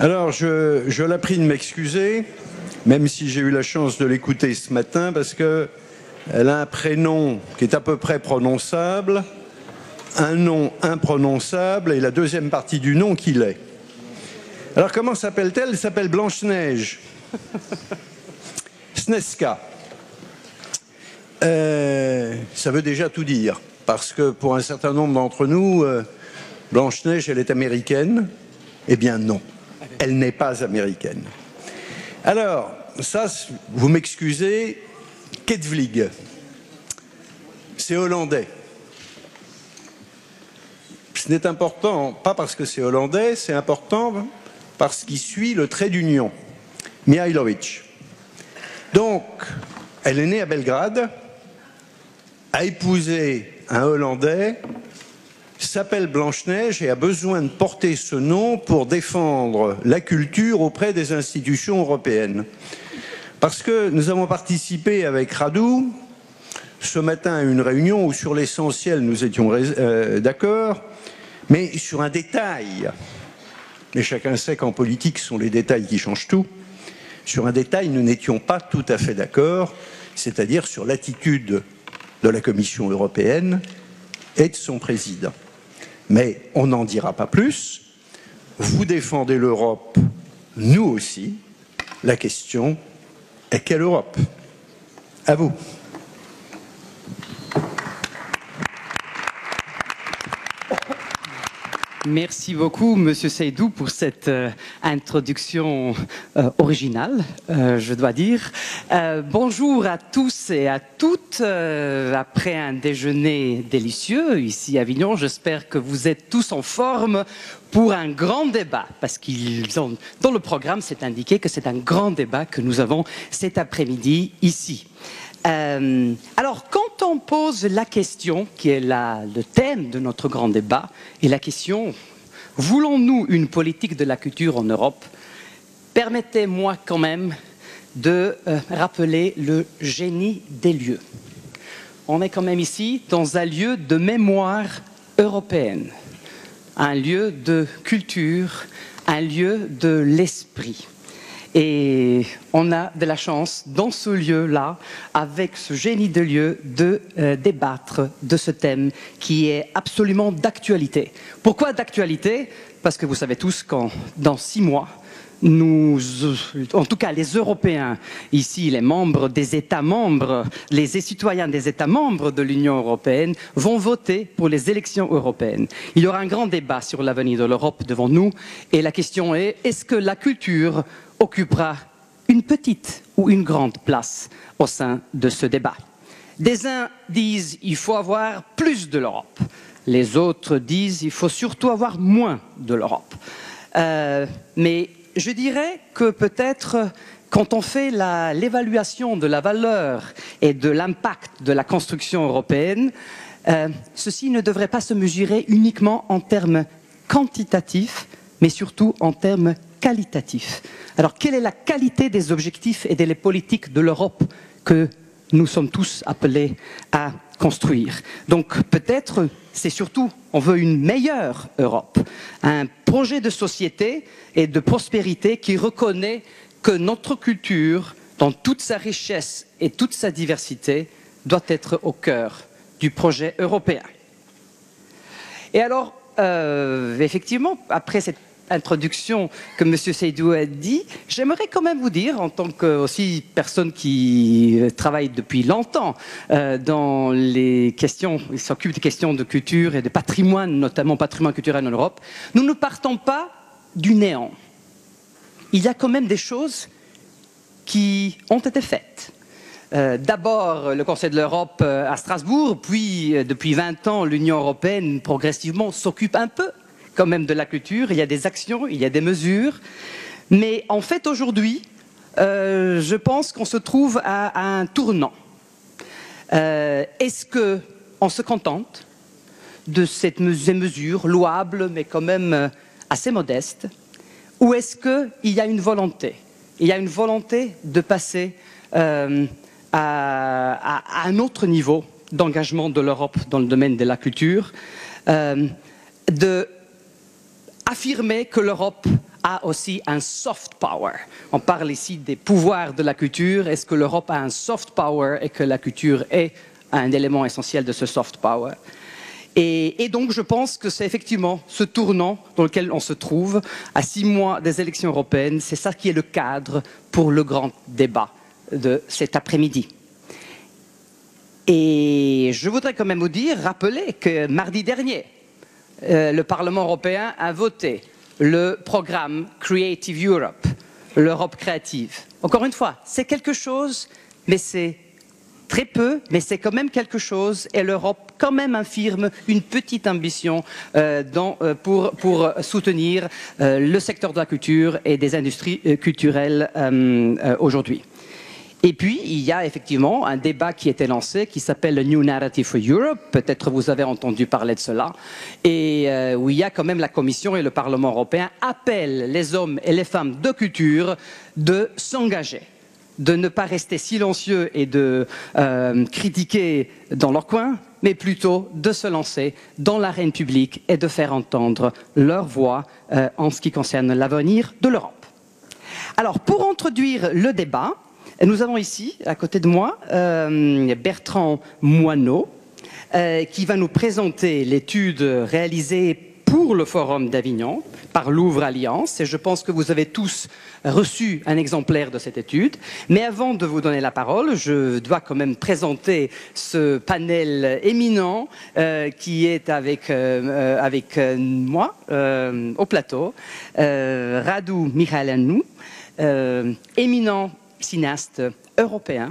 Alors, je la prie de m'excuser, même si j'ai eu la chance de l'écouter ce matin, parce qu'elle a un prénom qui est à peu près prononçable, un nom imprononçable et la deuxième partie du nom qui l'est. Alors, comment s'appelle-t-elle? Elle s'appelle Blanche-Neige. Sneska. Ça veut déjà tout dire, parce que pour un certain nombre d'entre nous, Blanche-Neige, elle est américaine. Eh bien non, elle n'est pas américaine. Alors, ça, vous m'excusez, Ketvlig, c'est hollandais. Ce n'est important, pas parce que c'est hollandais, c'est important parce qu'il suit le trait d'union, Mihailovic. Donc, elle est née à Belgrade, a épousé un Hollandais, s'appelle Blanche-Neige et a besoin de porter ce nom pour défendre la culture auprès des institutions européennes. Parce que nous avons participé avec Radu ce matin à une réunion où sur l'essentiel nous étions d'accord, mais sur un détail, et chacun sait qu'en politique ce sont les détails qui changent tout, sur un détail nous n'étions pas tout à fait d'accord, c'est-à-dire sur l'attitude de la Commission européenne et de son président. Mais on n'en dira pas plus. Vous défendez l'Europe, nous aussi. La question est quelle Europe? À vous. Merci beaucoup, Monsieur Seydou, pour cette introduction originale, je dois dire. Bonjour à tous et à toutes. Après un déjeuner délicieux ici à Avignon, j'espère que vous êtes tous en forme pour un grand débat, parce qu'ils ont, dans le programme, c'est indiqué que c'est un grand débat que nous avons cet après-midi ici. Alors, quand on pose la question, qui est le thème de notre grand débat, et la question, voulons-nous une politique de la culture en Europe? Permettez-moi quand même de rappeler le génie des lieux. On est quand même ici dans un lieu de mémoire européenne, un lieu de culture, un lieu de l'esprit. Et on a de la chance, dans ce lieu-là, avec ce génie de lieu, de débattre de ce thème qui est absolument d'actualité. Pourquoi d'actualité? Parce que vous savez tous qu'en dans 6 mois, nous, en tout cas les Européens, ici les membres des États membres, les citoyens des États membres de l'Union européenne vont voter pour les élections européennes. Il y aura un grand débat sur l'avenir de l'Europe devant nous et la question est, est-ce que la culture occupera une petite ou une grande place au sein de ce débat? Des uns disent qu'il faut avoir plus de l'Europe. Les autres disent qu'il faut surtout avoir moins de l'Europe. Mais je dirais que peut-être quand on fait l'évaluation de la valeur et de l'impact de la construction européenne, ceci ne devrait pas se mesurer uniquement en termes quantitatifs, mais surtout en termes qualitatifs. Alors, quelle est la qualité des objectifs et des politiques de l'Europe que nous sommes tous appelés à construire? Donc, peut-être, c'est surtout, on veut une meilleure Europe, un projet de société et de prospérité qui reconnaît que notre culture, dans toute sa richesse et toute sa diversité, doit être au cœur du projet européen. Et alors, effectivement, après cette introduction que M. Seydou a dit, j'aimerais quand même vous dire, en tant que aussi personne qui travaille depuis longtemps dans les questions, il s'occupe des questions de culture et de patrimoine, notamment patrimoine culturel en Europe, nous ne partons pas du néant. Il y a quand même des choses qui ont été faites. D'abord, le Conseil de l'Europe à Strasbourg, puis depuis 20 ans, l'Union européenne progressivement s'occupe un peu quand même de la culture, il y a des actions, il y a des mesures, mais en fait aujourd'hui, je pense qu'on se trouve à un tournant. Est-ce qu'on se contente de ces mesures louables, mais quand même assez modestes, ou est-ce qu'il y a une volonté? Il y a une volonté de passer à un autre niveau d'engagement de l'Europe dans le domaine de la culture, de affirmer que l'Europe a aussi un soft power. On parle ici des pouvoirs de la culture. Est-ce que l'Europe a un soft power et que la culture est un élément essentiel de ce soft power? Et donc, je pense que c'est effectivement ce tournant dans lequel on se trouve à 6 mois des élections européennes. C'est ça qui est le cadre pour le grand débat de cet après-midi. Et je voudrais quand même vous rappeler que mardi dernier, le Parlement européen a voté le programme Creative Europe, l'Europe créative. Encore une fois, c'est quelque chose, mais c'est très peu, mais c'est quand même quelque chose, et l'Europe quand même affirme une petite ambition pour soutenir le secteur de la culture et des industries culturelles aujourd'hui. Et puis, il y a effectivement un débat qui a été lancé qui s'appelle le New Narrative for Europe. Peut-être vous avez entendu parler de cela. Et où il y a quand même la Commission et le Parlement européen appellent les hommes et les femmes de culture de s'engager, de ne pas rester silencieux et de critiquer dans leur coin, mais plutôt de se lancer dans l'arène publique et de faire entendre leur voix en ce qui concerne l'avenir de l'Europe. Alors, pour introduire le débat, nous avons ici, à côté de moi, Bertrand Moineau, qui va nous présenter l'étude réalisée pour le Forum d'Avignon par Louvre Alliance. Et je pense que vous avez tous reçu un exemplaire de cette étude. Mais avant de vous donner la parole, je dois quand même présenter ce panel éminent qui est avec moi au plateau. Radu Mihailanu, éminent cinéaste européen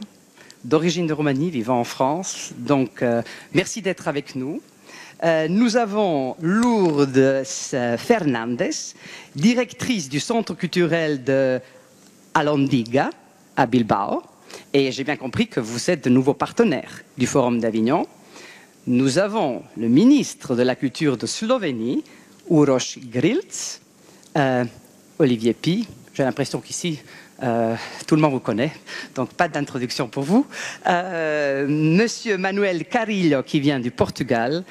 d'origine de Roumanie, vivant en France. Donc, merci d'être avec nous. Nous avons Lourdes Fernandez, directrice du Centre culturel de Alondiga, à Bilbao. Et j'ai bien compris que vous êtes de nouveaux partenaires du Forum d'Avignon. Nous avons le ministre de la Culture de Slovénie, Uroš Grilc, Olivier Pi. J'ai l'impression qu'ici, tout le monde vous connaît, donc pas d'introduction pour vous. Monsieur Manuel Carrilho, qui vient du Portugal,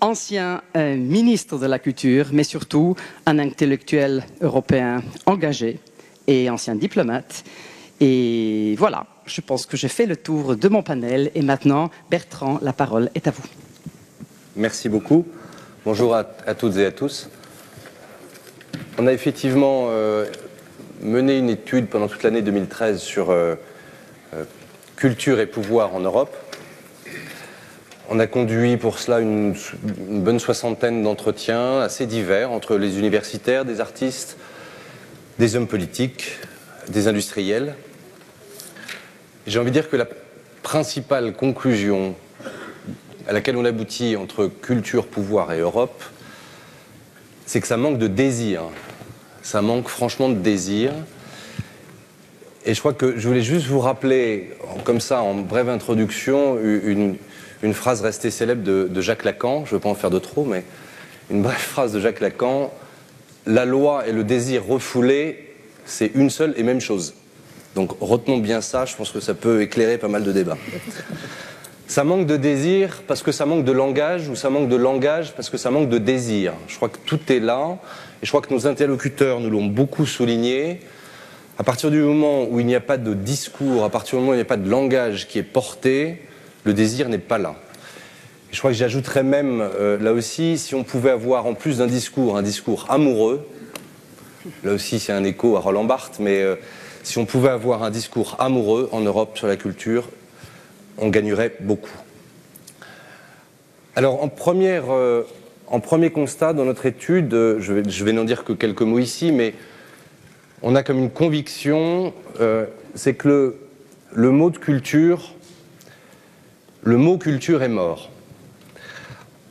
ancien ministre de la Culture, mais surtout un intellectuel européen engagé et ancien diplomate. Et voilà, je pense que j'ai fait le tour de mon panel. Et maintenant, Bertrand, la parole est à vous. Merci beaucoup. Bonjour à toutes et à tous. On a effectivement mené une étude pendant toute l'année 2013 sur culture et pouvoir en Europe. On a conduit pour cela une bonne soixantaine d'entretiens assez divers entre les universitaires, des artistes, des hommes politiques, des industriels. J'ai envie de dire que la principale conclusion à laquelle on aboutit entre culture, pouvoir et Europe, c'est que ça manque de désir. Ça manque franchement de désir. Et je crois que je voulais juste vous rappeler, comme ça, en brève introduction, une phrase restée célèbre de Jacques Lacan. Je ne veux pas en faire de trop, mais une brève phrase de Jacques Lacan. La loi et le désir refoulé, c'est une seule et même chose. Donc retenons bien ça, je pense que ça peut éclairer pas mal de débats. Ça manque de désir parce que ça manque de langage, ou ça manque de langage parce que ça manque de désir. Je crois que tout est là, et je crois que nos interlocuteurs nous l'ont beaucoup souligné. À partir du moment où il n'y a pas de discours, à partir du moment où il n'y a pas de langage qui est porté, le désir n'est pas là. Et je crois que j'ajouterais même, là aussi, si on pouvait avoir en plus d'un discours, un discours amoureux, là aussi c'est un écho à Roland Barthes, mais si on pouvait avoir un discours amoureux en Europe sur la culture, on gagnerait beaucoup. Alors en premier constat dans notre étude, je vais n'en dire que quelques mots ici, mais on a comme une conviction, c'est que le mot culture est mort.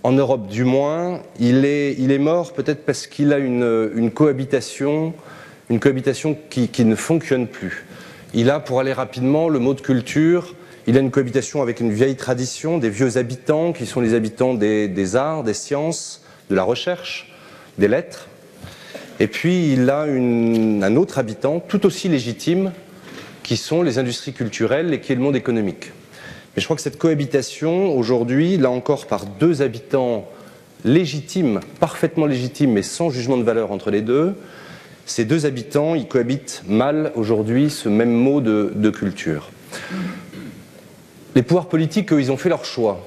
En Europe du moins, il est mort peut-être parce qu'il a une cohabitation qui ne fonctionne plus. Il a, pour aller rapidement, le mot de culture, il a une cohabitation avec une vieille tradition, des vieux habitants qui sont les habitants des arts, des sciences, de la recherche, des lettres. Et puis il a un autre habitant tout aussi légitime qui sont les industries culturelles et qui est le monde économique. Mais je crois que cette cohabitation aujourd'hui, là encore par deux habitants légitimes, parfaitement légitimes mais sans jugement de valeur entre les deux, ces deux habitants, ils cohabitent mal aujourd'hui ce même mot de culture. Les pouvoirs politiques, eux, ils ont fait leur choix.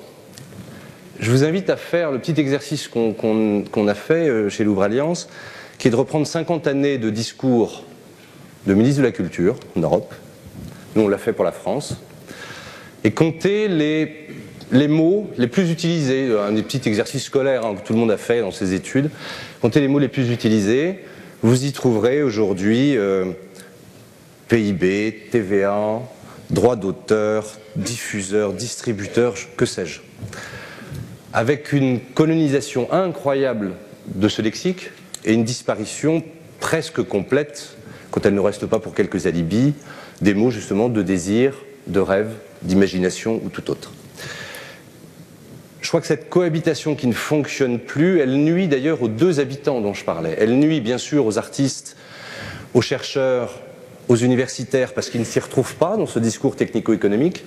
Je vous invite à faire le petit exercice qu'on a fait chez Louvre Alliance, qui est de reprendre 50 années de discours de ministre de la Culture en Europe. Nous, on l'a fait pour la France. Et compter les mots les plus utilisés, un des petits exercices scolaires que tout le monde a fait dans ses études. Compter les mots les plus utilisés. Vous y trouverez aujourd'hui PIB, TVA, droit d'auteur, diffuseur, distributeur, que sais-je. Avec une colonisation incroyable de ce lexique et une disparition presque complète, quand elle ne reste pas pour quelques alibis, des mots justement de désir, de rêve, d'imagination ou tout autre. Je crois que cette cohabitation qui ne fonctionne plus, elle nuit d'ailleurs aux deux habitants dont je parlais. Elle nuit bien sûr aux artistes, aux chercheurs, aux universitaires, parce qu'ils ne s'y retrouvent pas dans ce discours technico-économique,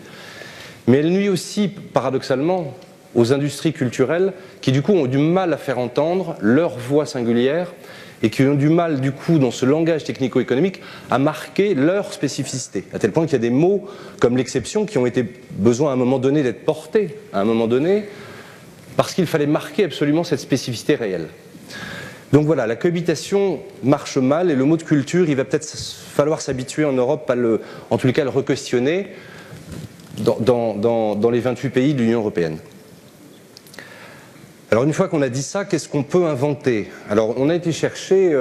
mais elle nuit aussi, paradoxalement, aux industries culturelles qui du coup ont du mal à faire entendre leur voix singulière et qui ont du mal du coup dans ce langage technico-économique à marquer leur spécificité, à tel point qu'il y a des mots comme l'exception qui ont été besoin à un moment donné d'être portés, à un moment donné, parce qu'il fallait marquer absolument cette spécificité réelle. Donc voilà, la cohabitation marche mal et le mot de culture, il va peut-être falloir s'habituer en Europe à en tous les cas le re-questionner dans les 28 pays de l'Union européenne. Alors une fois qu'on a dit ça, qu'est-ce qu'on peut inventer? Alors on a été chercher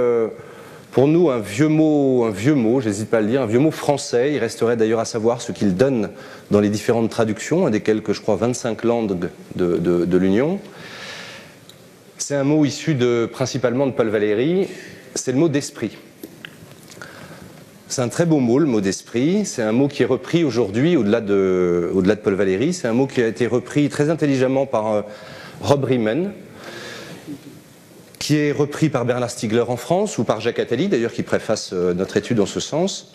pour nous un vieux mot, j'hésite pas à le dire, un vieux mot français. Il resterait d'ailleurs à savoir ce qu'il donne dans les différentes traductions, des quelques, je crois, 25 langues de l'Union. C'est un mot issu principalement de Paul Valéry, c'est le mot d'esprit. C'est un très beau mot, le mot d'esprit. C'est un mot qui est repris aujourd'hui, au-delà de Paul Valéry. C'est un mot qui a été repris très intelligemment par Rob Riemann, qui est repris par Bernard Stiegler en France, ou par Jacques Attali, d'ailleurs, qui préface notre étude en ce sens.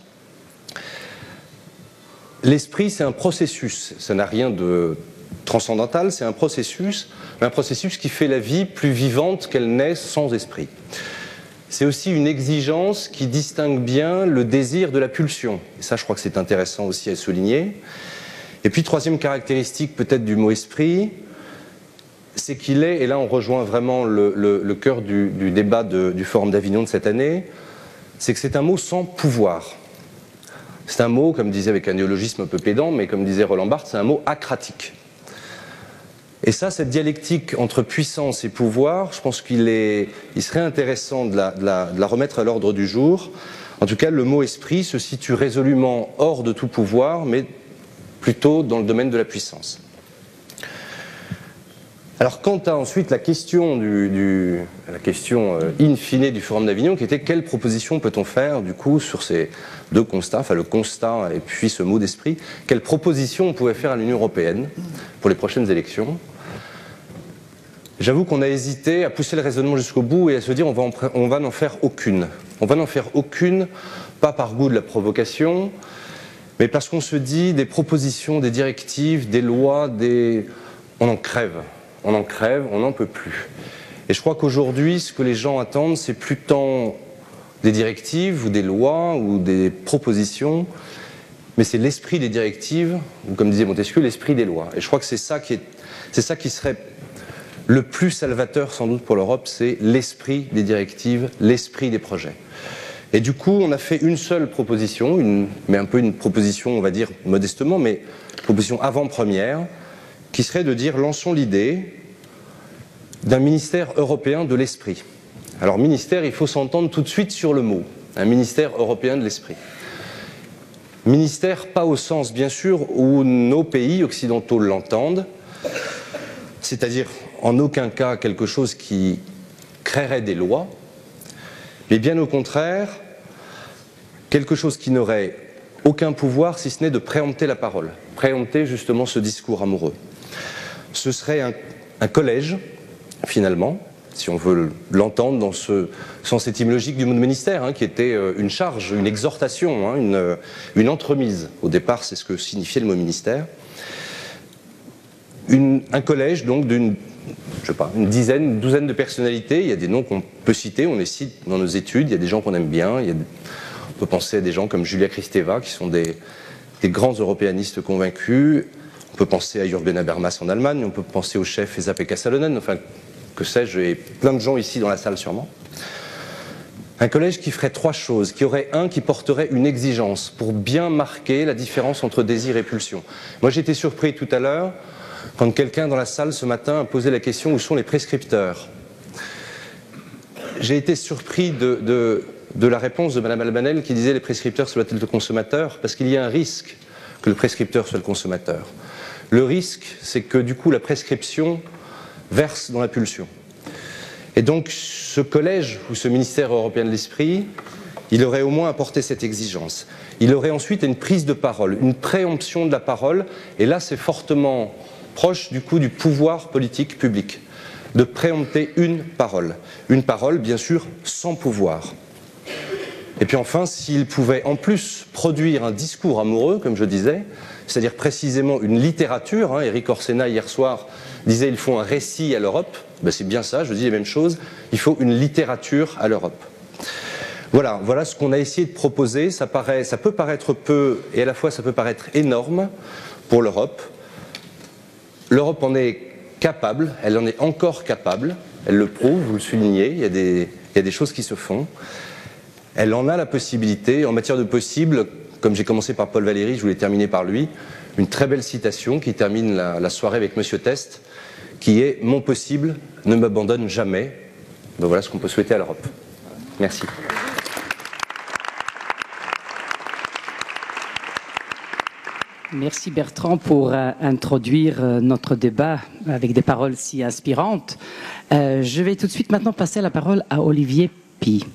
L'esprit, c'est un processus. Ça n'a rien de transcendantal, c'est un processus qui fait la vie plus vivante qu'elle n'est sans esprit. C'est aussi une exigence qui distingue bien le désir de la pulsion. Et ça, je crois que c'est intéressant aussi à souligner. Et puis, troisième caractéristique peut-être du mot esprit, c'est qu'il est, et là on rejoint vraiment le cœur du débat du Forum d'Avignon de cette année, c'est que c'est un mot sans pouvoir. C'est un mot, comme disait avec un néologisme un peu pédant, mais comme disait Roland Barthes, c'est un mot acratique. Et ça, cette dialectique entre puissance et pouvoir, je pense qu'il serait intéressant de la remettre à l'ordre du jour. En tout cas, le mot esprit se situe résolument hors de tout pouvoir, mais plutôt dans le domaine de la puissance. Alors, quant à ensuite la question in fine du Forum d'Avignon, qui était quelle proposition peut-on faire du coup sur ces deux constats, enfin le constat et puis ce mot d'esprit, quelle proposition on pouvait faire à l'Union européenne pour les prochaines élections? J'avoue qu'on a hésité à pousser le raisonnement jusqu'au bout et à se dire on va n'en faire aucune. On va n'en faire aucune, pas par goût de la provocation, mais parce qu'on se dit des propositions, des directives, des lois, on en crève. On en crève, on n'en peut plus. Et je crois qu'aujourd'hui, ce que les gens attendent, c'est plus tant des directives ou des lois ou des propositions, mais c'est l'esprit des directives, ou comme disait Montesquieu, l'esprit des lois. Et je crois que c'est ça qui serait le plus salvateur sans doute pour l'Europe, c'est l'esprit des directives, l'esprit des projets. Et du coup, on a fait une seule proposition, mais un peu une proposition, on va dire modestement, mais proposition avant-première, qui serait de dire, lançons l'idée d'un ministère européen de l'esprit. Alors ministère, il faut s'entendre tout de suite sur le mot, un ministère européen de l'esprit. Ministère, pas au sens bien sûr où nos pays occidentaux l'entendent, c'est-à-dire en aucun cas quelque chose qui créerait des lois, mais bien au contraire, quelque chose qui n'aurait aucun pouvoir si ce n'est de préempter la parole, préempter justement ce discours amoureux. Ce serait un collège, finalement, si on veut l'entendre dans ce sens étymologique du mot de ministère, qui était une charge, une exhortation, une entremise. Au départ, c'est ce que signifiait le mot ministère. Un collège, donc, d'une je sais pas, une douzaine de personnalités. Il y a des noms qu'on peut citer, on les cite dans nos études. Il y a des gens qu'on aime bien. On peut penser à des gens comme Julia Kristeva, qui sont des grands européanistes convaincus. On peut penser à Jürgen Habermas en Allemagne. On peut penser au chef Esa-Pekka Salonen. Enfin, que sais-je, et plein de gens ici dans la salle sûrement. Un collège qui ferait trois choses, qui aurait qui porterait une exigence pour bien marquer la différence entre désir et pulsion. Moi j'ai été surpris tout à l'heure quand quelqu'un dans la salle ce matin a posé la question où sont les prescripteurs. J'ai été surpris de la réponse de Mme Albanel qui disait les prescripteurs soient le consommateur, parce qu'il y a un risque que le prescripteur soit le consommateur. Le risque, c'est que du coup la prescription verse dans la pulsion. Et donc ce collège ou ce ministère européen de l'esprit, il aurait au moins apporté cette exigence. Il aurait ensuite une prise de parole, une préemption de la parole, et là c'est fortement proche du coup du pouvoir politique public, de préempter une parole bien sûr sans pouvoir. Et puis enfin, s'il pouvait en plus produire un discours amoureux, comme je disais, c'est-à-dire précisément une littérature, Éric Orsena hier soir disait il faut un récit à l'Europe, ben c'est bien ça, je dis les mêmes choses, il faut une littérature à l'Europe. Voilà ce qu'on a essayé de proposer, ça peut paraître peu et à la fois ça peut paraître énorme pour l'Europe. L'Europe en est capable, elle en est encore capable, elle le prouve, vous le soulignez, il y a des choses qui se font. Elle en a la possibilité, en matière de possible, comme j'ai commencé par Paul Valéry, je voulais terminer par lui, une très belle citation qui termine la soirée avec Monsieur Test, qui est « Mon possible ne m'abandonne jamais ». Ben voilà ce qu'on peut souhaiter à l'Europe. Merci. Merci Bertrand pour introduire notre débat avec des paroles si inspirantes. Je vais tout de suite maintenant passer la parole à Olivier Py.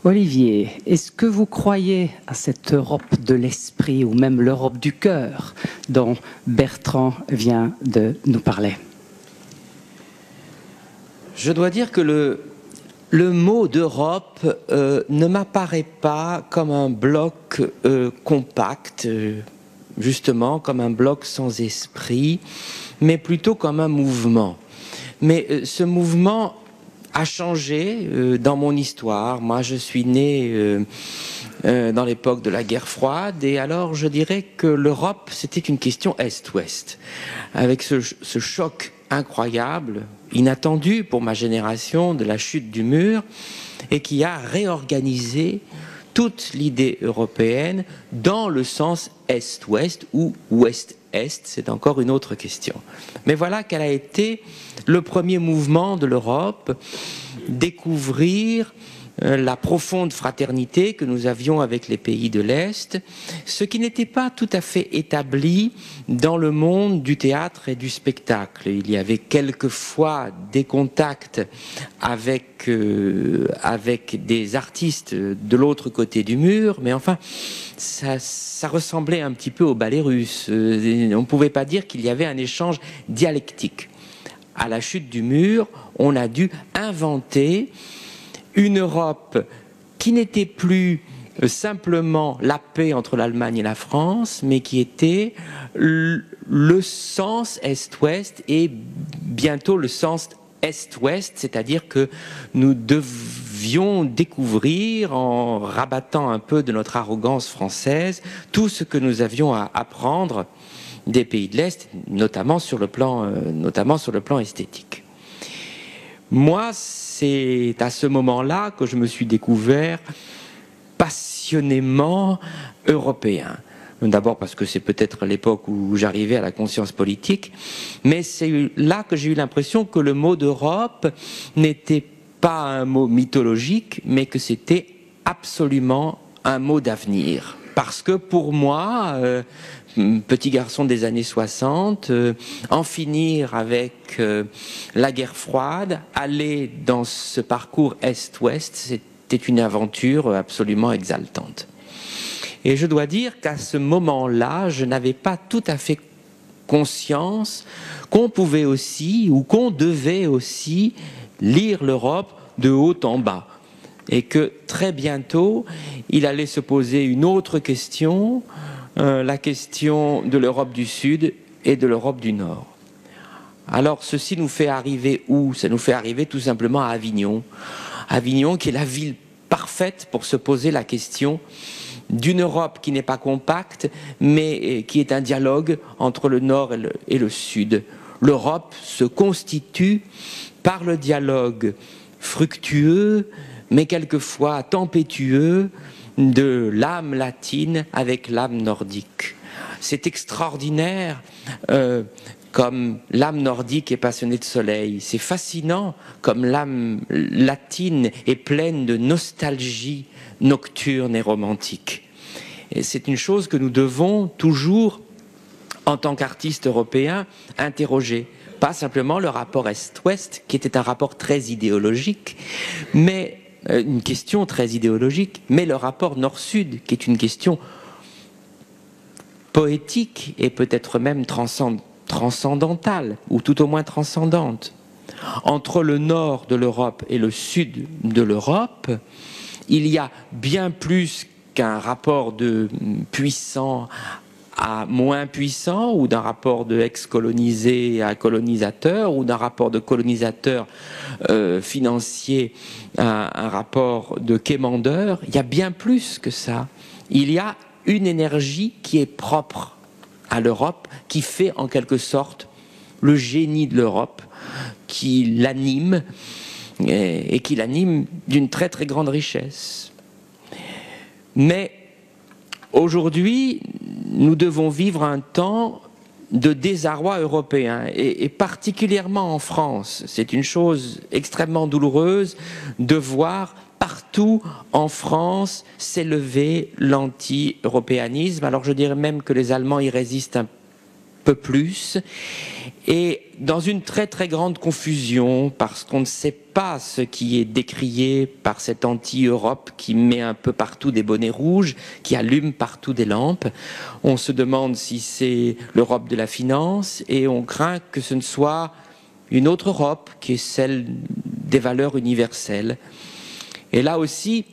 Olivier, est-ce que vous croyez à cette Europe de l'esprit ou même l'Europe du cœur dont Bertrand vient de nous parler? Je dois dire que le mot d'Europe ne m'apparaît pas comme un bloc compact, justement comme un bloc sans esprit, mais plutôt comme un mouvement. Mais ce mouvement a changé dans mon histoire. Moi, je suis né dans l'époque de la guerre froide, et alors je dirais que l'Europe, c'était une question Est-Ouest, avec ce choc incroyable, inattendu pour ma génération, de la chute du mur, et qui a réorganisé toute l'idée européenne dans le sens Est-Ouest ou Ouest-Est, c'est encore une autre question. Mais voilà quel a été le premier mouvement de l'Europe, découvrir la profonde fraternité que nous avions avec les pays de l'Est, ce qui n'était pas tout à fait établi dans le monde du théâtre et du spectacle. Il y avait quelquefois des contacts avec des artistes de l'autre côté du mur, mais enfin, ça ressemblait un petit peu au ballet russe. On ne pouvait pas dire qu'il y avait un échange dialectique. À la chute du mur, on a dû inventer une Europe qui n'était plus simplement la paix entre l'Allemagne et la France, mais qui était le sens Est-Ouest et bientôt le sens Est-Ouest, c'est-à-dire que nous devions découvrir, en rabattant un peu de notre arrogance française, tout ce que nous avions à apprendre des pays de l'Est, notamment sur le plan esthétique. Moi, c'est à ce moment-là que je me suis découvert passionnément européen. D'abord parce que c'est peut-être l'époque où j'arrivais à la conscience politique, mais c'est là que j'ai eu l'impression que le mot d'Europe n'était pas un mot mythologique, mais que c'était absolument un mot d'avenir. Parce que pour moi, petit garçon des années 60, en finir avec la guerre froide, aller dans ce parcours Est-Ouest, c'était une aventure absolument exaltante. Et je dois dire qu'à ce moment-là, je n'avais pas tout à fait conscience qu'on pouvait aussi, ou qu'on devait aussi, lire l'Europe de haut en bas. Et que très bientôt, il allait se poser une autre question, la question de l'Europe du Sud et de l'Europe du Nord. Alors ceci nous fait arriver où? Ça nous fait arriver tout simplement à Avignon. Avignon qui est la ville parfaite pour se poser la question d'une Europe qui n'est pas compacte, mais qui est un dialogue entre le Nord et le Sud. L'Europe se constitue par le dialogue fructueux, mais quelquefois tempétueux, de l'âme latine avec l'âme nordique. C'est extraordinaire comme l'âme nordique est passionnée de soleil. C'est fascinant comme l'âme latine est pleine de nostalgie nocturne et romantique. Et c'est une chose que nous devons toujours, en tant qu'artistes européens, interroger. Pas simplement le rapport Est-Ouest, qui était un rapport très idéologique, mais une question très idéologique, mais le rapport Nord-Sud, qui est une question poétique et peut-être même transcendantale, ou tout au moins transcendante. Entre le nord de l'Europe et le sud de l'Europe, il y a bien plus qu'un rapport de puissant à moins puissant, ou d'un rapport de ex-colonisé à colonisateur, ou d'un rapport de colonisateur financier à un rapport de quémandeur. Il y a bien plus que ça. Il y a une énergie qui est propre à l'Europe, qui fait en quelque sorte le génie de l'Europe, qui l'anime, et qui l'anime d'une très très grande richesse. Mais aujourd'hui, nous devons vivre un temps de désarroi européen, et particulièrement en France. C'est une chose extrêmement douloureuse de voir partout en France s'élever l'anti-européanisme. Alors je dirais même que les Allemands y résistent un peu plus, et dans une très très grande confusion, parce qu'on ne sait pas ce qui est décrié par cette anti-Europe qui met un peu partout des bonnets rouges, qui allume partout des lampes. On se demande si c'est l'Europe de la finance, et on craint que ce ne soit une autre Europe, qui est celle des valeurs universelles. Et là aussi,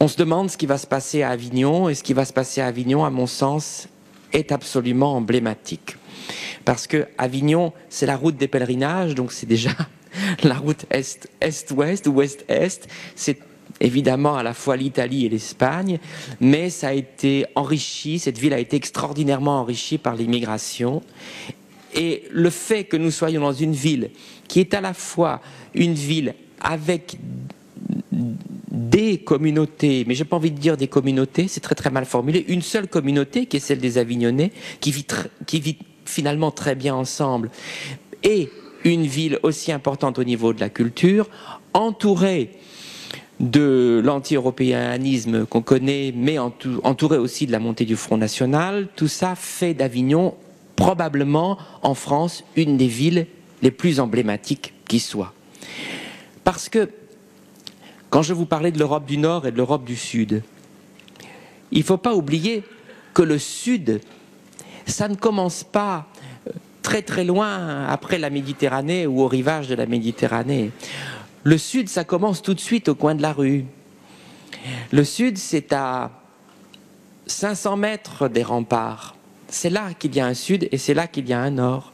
on se demande ce qui va se passer à Avignon, et ce qui va se passer à Avignon, à mon sens, est absolument emblématique. Parce que Avignon, c'est la route des pèlerinages, donc c'est déjà la route Est-Ouest ou Ouest-Est. C'est évidemment à la fois l'Italie et l'Espagne, mais ça a été enrichi, cette ville a été extraordinairement enrichie par l'immigration. Et le fait que nous soyons dans une ville qui est à la fois une ville avec des communautés, mais j'ai pas envie de dire des communautés, c'est très très mal formulé, une seule communauté qui est celle des Avignonnais, qui vit finalement très bien ensemble, et une ville aussi importante au niveau de la culture, entourée de l'anti-européanisme qu'on connaît, mais entourée aussi de la montée du Front National. Tout ça fait d'Avignon probablement en France une des villes les plus emblématiques qui soit. Parce que quand je vous parlais de l'Europe du Nord et de l'Europe du Sud, il ne faut pas oublier que le Sud, ça ne commence pas très très loin après la Méditerranée ou au rivage de la Méditerranée. Le Sud, ça commence tout de suite au coin de la rue. Le Sud, c'est à 500 mètres des remparts. C'est là qu'il y a un Sud et c'est là qu'il y a un Nord.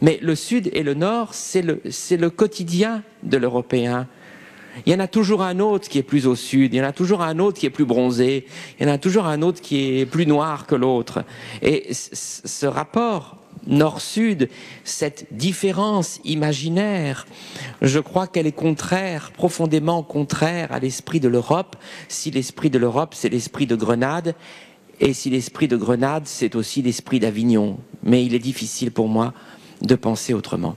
Mais le Sud et le Nord, c'est le quotidien de l'Européen. Il y en a toujours un autre qui est plus au sud, il y en a toujours un autre qui est plus bronzé, il y en a toujours un autre qui est plus noir que l'autre. Et ce rapport nord-sud, cette différence imaginaire, je crois qu'elle est contraire, profondément contraire à l'esprit de l'Europe, si l'esprit de l'Europe, c'est l'esprit de Grenade, et si l'esprit de Grenade, c'est aussi l'esprit d'Avignon. Mais il est difficile pour moi de penser autrement.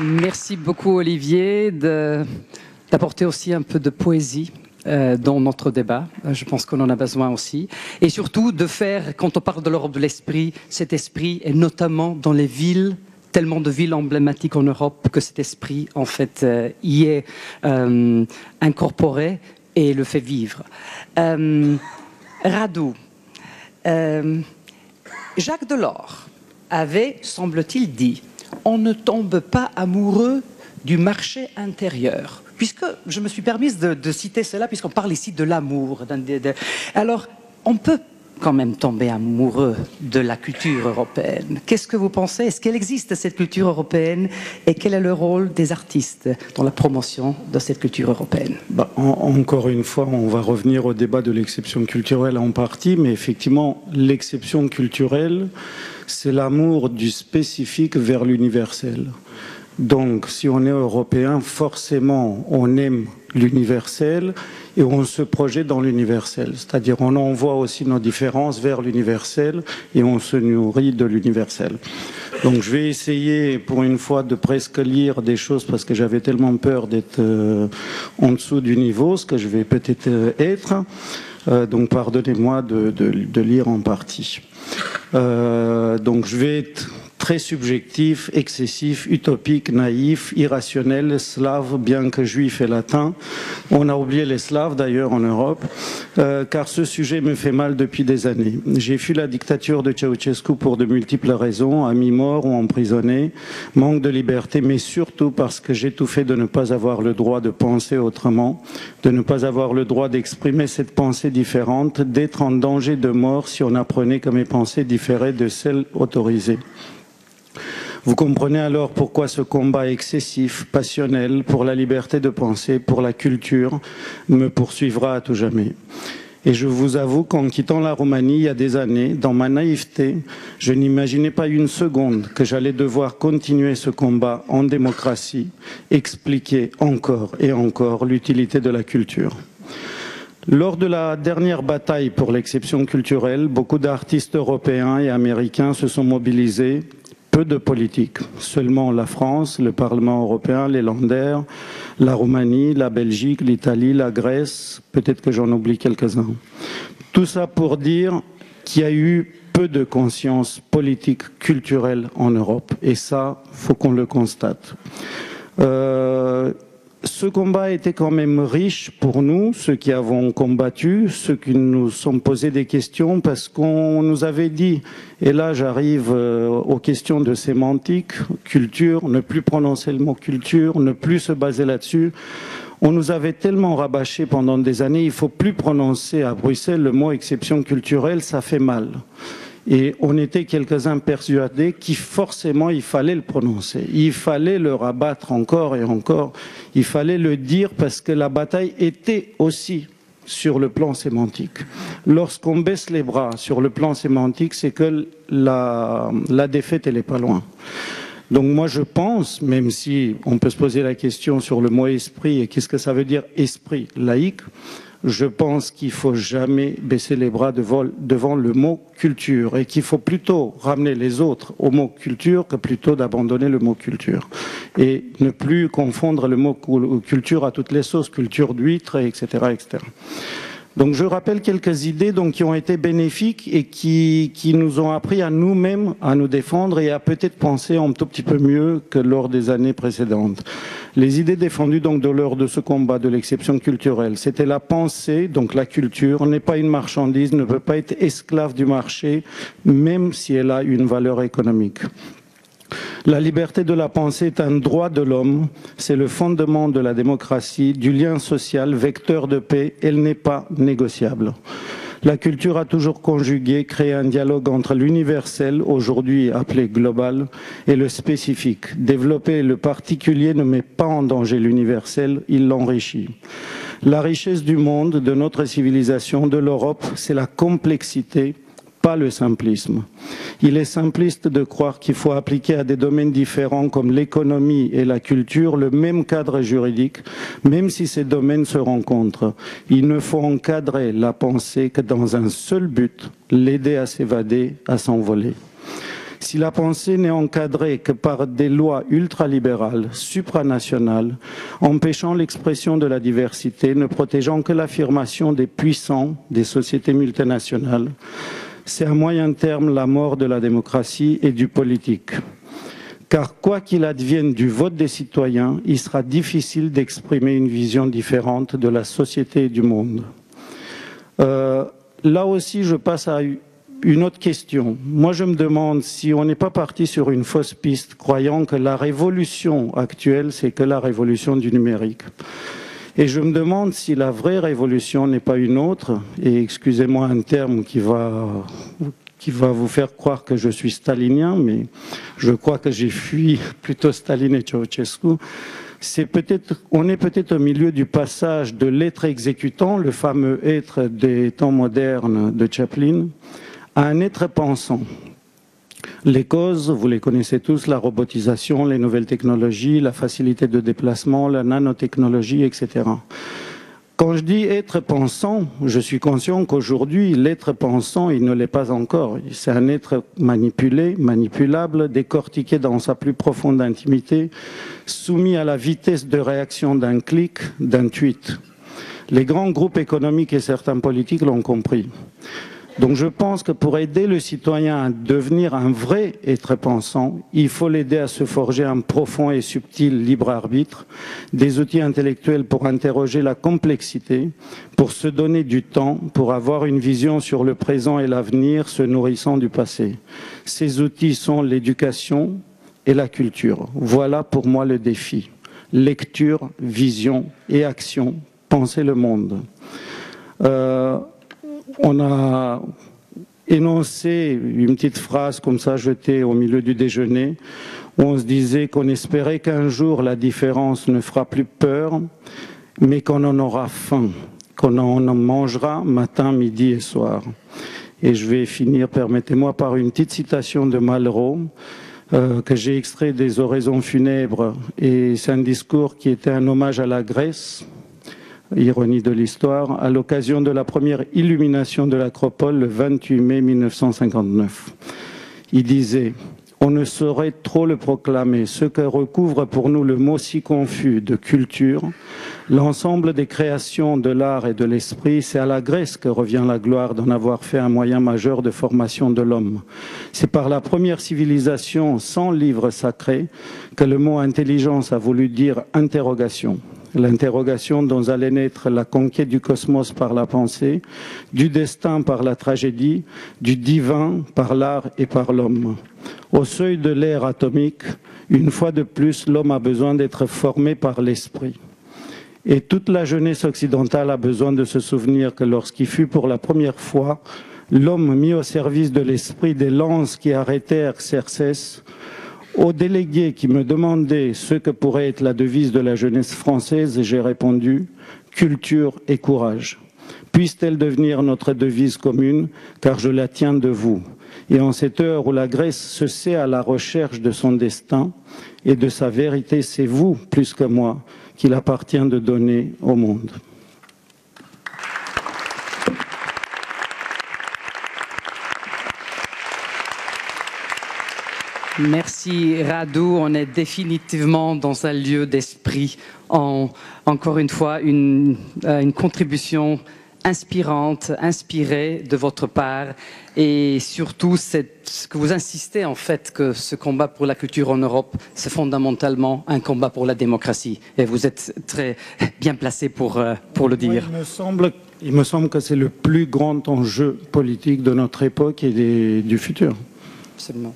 Merci beaucoup Olivier d'apporter aussi un peu de poésie dans notre débat. Je pense qu'on en a besoin aussi. Et surtout de faire, quand on parle de l'Europe de l'esprit, cet esprit est notamment dans les villes, tellement de villes emblématiques en Europe que cet esprit en fait y est incorporé et le fait vivre. Radu, Jacques Delors avait, semble-t-il, dit: on ne tombe pas amoureux du marché intérieur. Puisque je me suis permise de citer cela, puisqu'on parle ici de l'amour. Alors, on peut quand même tombé amoureux de la culture européenne. Qu'est-ce que vous pensez? Est-ce qu'elle existe, cette culture européenne? Et quel est le rôle des artistes dans la promotion de cette culture européenne? Encore une fois, on va revenir au débat de l'exception culturelle en partie, mais effectivement, l'exception culturelle, c'est l'amour du spécifique vers l'universel. Donc, si on est européen, forcément, on aime l'universel et on se projette dans l'universel. C'est-à-dire, on envoie aussi nos différences vers l'universel et on se nourrit de l'universel. Donc, je vais essayer, pour une fois, de presque lire des choses parce que j'avais tellement peur d'être en dessous du niveau, ce que je vais peut-être être. Donc, pardonnez-moi de lire en partie. Donc, je vais être très subjectif, excessif, utopique, naïf, irrationnel, slave, bien que juif et latin. On a oublié les slaves d'ailleurs en Europe, car ce sujet me fait mal depuis des années. J'ai fui la dictature de Ceausescu pour de multiples raisons, à mi-mort ou emprisonné, manque de liberté, mais surtout parce que j'ai tout fait de ne pas avoir le droit de penser autrement, de ne pas avoir le droit d'exprimer cette pensée différente, d'être en danger de mort si on apprenait que mes pensées différaient de celles autorisées. Vous comprenez alors pourquoi ce combat excessif, passionnel, pour la liberté de penser, pour la culture, me poursuivra à tout jamais. Et je vous avoue qu'en quittant la Roumanie il y a des années, dans ma naïveté, je n'imaginais pas une seconde que j'allais devoir continuer ce combat en démocratie, expliquer encore et encore l'utilité de la culture. Lors de la dernière bataille pour l'exception culturelle, beaucoup d'artistes européens et américains se sont mobilisés. Peu de politique, seulement la France, le Parlement européen, les Länder, la Roumanie, la Belgique, l'Italie, la Grèce, peut-être que j'en oublie quelques-uns. Tout ça pour dire qu'il y a eu peu de conscience politique, culturelle en Europe, et ça, faut qu'on le constate. Ce combat était quand même riche pour nous, ceux qui avons combattu, ceux qui nous sommes posés des questions, parce qu'on nous avait dit, et là j'arrive aux questions de sémantique, culture, ne plus prononcer le mot culture, ne plus se baser là-dessus. On nous avait tellement rabâché pendant des années, il ne faut plus prononcer à Bruxelles le mot exception culturelle, ça fait mal. Et on était quelques-uns persuadés qu'il forcément il fallait le prononcer, il fallait le rabattre encore et encore, il fallait le dire parce que la bataille était aussi sur le plan sémantique. Lorsqu'on baisse les bras sur le plan sémantique, c'est que la défaite elle est pas loin. Donc moi je pense, même si on peut se poser la question sur le mot esprit et qu'est-ce que ça veut dire esprit laïque, je pense qu'il ne faut jamais baisser les bras devant le mot culture et qu'il faut plutôt ramener les autres au mot culture que plutôt d'abandonner le mot culture. Et ne plus confondre le mot culture à toutes les sauces, culture d'huître, etc., etc. Donc je rappelle quelques idées qui ont été bénéfiques et qui nous ont appris à nous-mêmes à nous défendre et à peut-être penser un tout petit peu mieux que lors des années précédentes. Les idées défendues lors de ce combat de l'exception culturelle, c'était la pensée, donc la culture, n'est pas une marchandise, ne peut pas être esclave du marché, même si elle a une valeur économique. La liberté de la pensée est un droit de l'homme, c'est le fondement de la démocratie, du lien social, vecteur de paix, elle n'est pas négociable. La culture a toujours conjugué, créé un dialogue entre l'universel, aujourd'hui appelé global, et le spécifique. Développer le particulier ne met pas en danger l'universel, il l'enrichit. La richesse du monde, de notre civilisation, de l'Europe, c'est la complexité, pas le simplisme. Il est simpliste de croire qu'il faut appliquer à des domaines différents comme l'économie et la culture le même cadre juridique, même si ces domaines se rencontrent. Il ne faut encadrer la pensée que dans un seul but, l'aider à s'évader, à s'envoler. Si la pensée n'est encadrée que par des lois ultralibérales, supranationales, empêchant l'expression de la diversité, ne protégeant que l'affirmation des puissants, des sociétés multinationales, c'est à moyen terme la mort de la démocratie et du politique. Car quoi qu'il advienne du vote des citoyens, il sera difficile d'exprimer une vision différente de la société et du monde. Là aussi, je passe à une autre question. Moi, je me demande si on n'est pas parti sur une fausse piste, croyant que la révolution actuelle, c'est que la révolution du numérique. Et je me demande si la vraie révolution n'est pas une autre, et excusez-moi un terme qui va vous faire croire que je suis stalinien, mais je crois que j'ai fui plutôt Staline et Ceausescu. On est peut-être au milieu du passage de l'être exécutant, le fameux être des temps modernes de Chaplin, à un être pensant. Les causes, vous les connaissez tous, la robotisation, les nouvelles technologies, la facilité de déplacement, la nanotechnologie, etc. Quand je dis être pensant, je suis conscient qu'aujourd'hui, l'être pensant, il ne l'est pas encore. C'est un être manipulé, manipulable, décortiqué dans sa plus profonde intimité, soumis à la vitesse de réaction d'un clic, d'un tweet. Les grands groupes économiques et certains politiques l'ont compris. Donc je pense que pour aider le citoyen à devenir un vrai être pensant, il faut l'aider à se forger un profond et subtil libre arbitre, des outils intellectuels pour interroger la complexité, pour se donner du temps, pour avoir une vision sur le présent et l'avenir se nourrissant du passé. Ces outils sont l'éducation et la culture. Voilà pour moi le défi. Lecture, vision et action. Penser le monde. On a énoncé une petite phrase comme ça jetée au milieu du déjeuner où on se disait qu'on espérait qu'un jour la différence ne fera plus peur, mais qu'on en aura faim, qu'on en mangera matin, midi et soir. Et je vais finir, permettez-moi, par une petite citation de Malraux que j'ai extrait des Oraisons funèbres, et c'est un discours qui était un hommage à la Grèce. Ironie de l'histoire, à l'occasion de la première illumination de l'Acropole le 28 mai 1959. Il disait « On ne saurait trop le proclamer, ce que recouvre pour nous le mot si confus de culture, l'ensemble des créations de l'art et de l'esprit, c'est à la Grèce que revient la gloire d'en avoir fait un moyen majeur de formation de l'homme. C'est par la première civilisation sans livre sacré que le mot intelligence a voulu dire interrogation. L'interrogation dont allait naître la conquête du cosmos par la pensée, du destin par la tragédie, du divin par l'art et par l'homme. Au seuil de l'ère atomique, une fois de plus, l'homme a besoin d'être formé par l'esprit. Et toute la jeunesse occidentale a besoin de se souvenir que lorsqu'il fut pour la première fois l'homme mis au service de l'esprit des lances qui arrêtèrent Xerxès, aux délégués qui me demandaient ce que pourrait être la devise de la jeunesse française, j'ai répondu « Culture et courage ». Puisse-t-elle devenir notre devise commune, car je la tiens de vous. Et en cette heure où la Grèce se sait à la recherche de son destin et de sa vérité, c'est vous, plus que moi, qu'il appartient de donner au monde. Merci Radu, on est définitivement dans un lieu d'esprit. Encore une fois, une contribution inspirante, inspirée de votre part, et surtout ce que vous insistez en fait que ce combat pour la culture en Europe, c'est fondamentalement un combat pour la démocratie. Et vous êtes très bien placé pour le dire. Oui, il me semble que c'est le plus grand enjeu politique de notre époque et du futur. Absolument.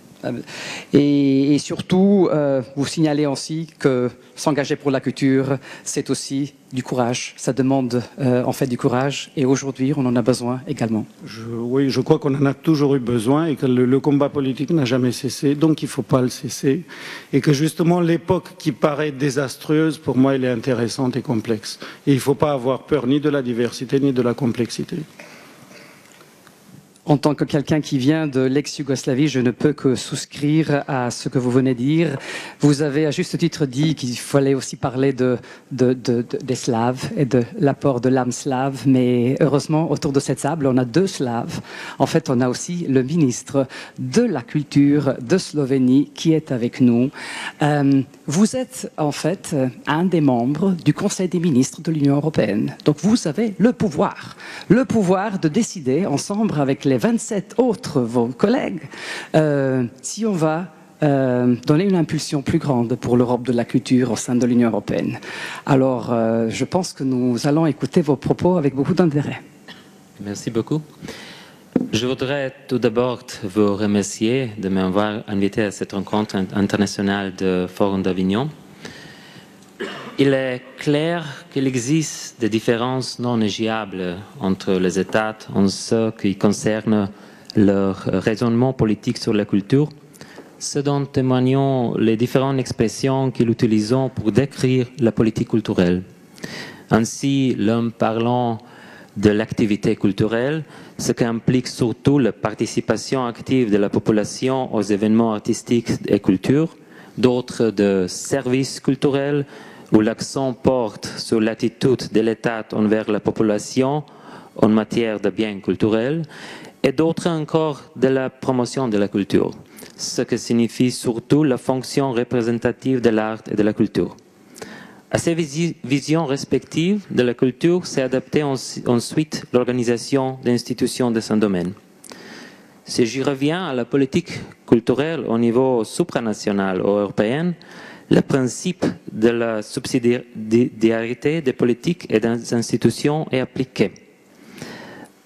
Et surtout, vous signalez aussi que s'engager pour la culture, c'est aussi du courage. Ça demande en fait du courage. Et aujourd'hui, on en a besoin également. Oui, je crois qu'on en a toujours eu besoin et que le combat politique n'a jamais cessé. Donc, il ne faut pas le cesser. Et que justement, l'époque qui paraît désastreuse, pour moi, elle est intéressante et complexe. Et il ne faut pas avoir peur ni de la diversité ni de la complexité. En tant que quelqu'un qui vient de l'ex-Yougoslavie, je ne peux que souscrire à ce que vous venez de dire. Vous avez à juste titre dit qu'il fallait aussi parler des Slaves et de l'apport de l'âme slave, mais heureusement, autour de cette table, on a deux Slaves. En fait, on a aussi le ministre de la Culture de Slovénie qui est avec nous. Vous êtes en fait un des membres du Conseil des ministres de l'Union européenne. Donc vous avez le pouvoir de décider ensemble avec les 27 autres vos collègues, si on va donner une impulsion plus grande pour l'Europe de la culture au sein de l'Union européenne. Alors, je pense que nous allons écouter vos propos avec beaucoup d'intérêt. Merci beaucoup. Je voudrais tout d'abord vous remercier de m'avoir invité à cette rencontre internationale de Forum d'Avignon. il est clair qu'il existe des différences non négligeables entre les États en ce qui concerne leur raisonnement politique sur la culture, ce dont témoignent les différentes expressions qu'ils utilisent pour décrire la politique culturelle. Ainsi, l'homme parlant de l'activité culturelle, ce qui implique surtout la participation active de la population aux événements artistiques et culturels, d'autres de services culturels, où l'accent porte sur l'attitude de l'État envers la population en matière de biens culturels, et d'autres encore de la promotion de la culture, ce qui signifie surtout la fonction représentative de l'art et de la culture. À ces visions respectives de la culture s'est adaptée ensuite l'organisation d'institutions de son domaine. Si j'y reviens à la politique culturelle au niveau supranational ou européen, le principe de la subsidiarité des politiques et des institutions est appliqué.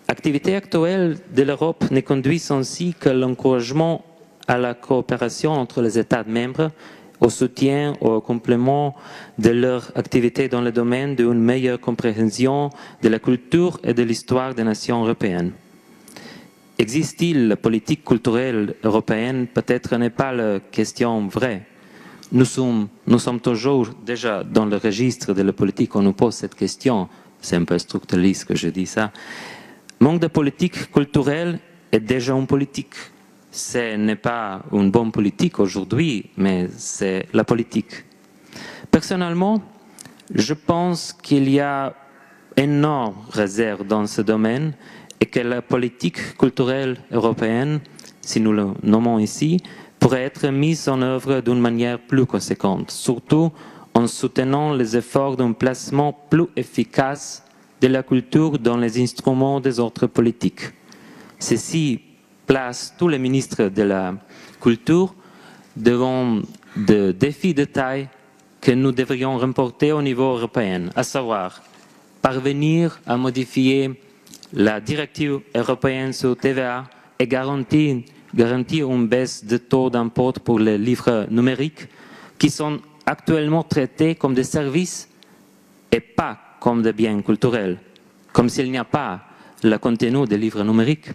L'activité actuelle de l'Europe ne conduit ainsi que l'encouragement à la coopération entre les États membres, au soutien ou au complément de leur activité dans le domaine d'une meilleure compréhension de la culture et de l'histoire des nations européennes. Existe-t-il la politique culturelle européenne? Peut-être n'est pas la question vraie. Nous sommes toujours déjà dans le registre de la politique, on nous pose cette question. C'est un peu structuraliste que je dis ça. Manque de politique culturelle est déjà une politique. Ce n'est pas une bonne politique aujourd'hui, mais c'est la politique. Personnellement, je pense qu'il y a énorme réserve dans ce domaine et que la politique culturelle européenne, si nous le nommons ici, pourrait être mise en œuvre d'une manière plus conséquente, surtout en soutenant les efforts d'un placement plus efficace de la culture dans les instruments des autres politiques. Ceci place tous les ministres de la culture devant des défis de taille que nous devrions remporter au niveau européen, à savoir parvenir à modifier la directive européenne sur TVA et garantir une baisse de taux d'impôt pour les livres numériques qui sont actuellement traités comme des services et pas comme des biens culturels, comme s'il n'y a pas le contenu des livres numériques.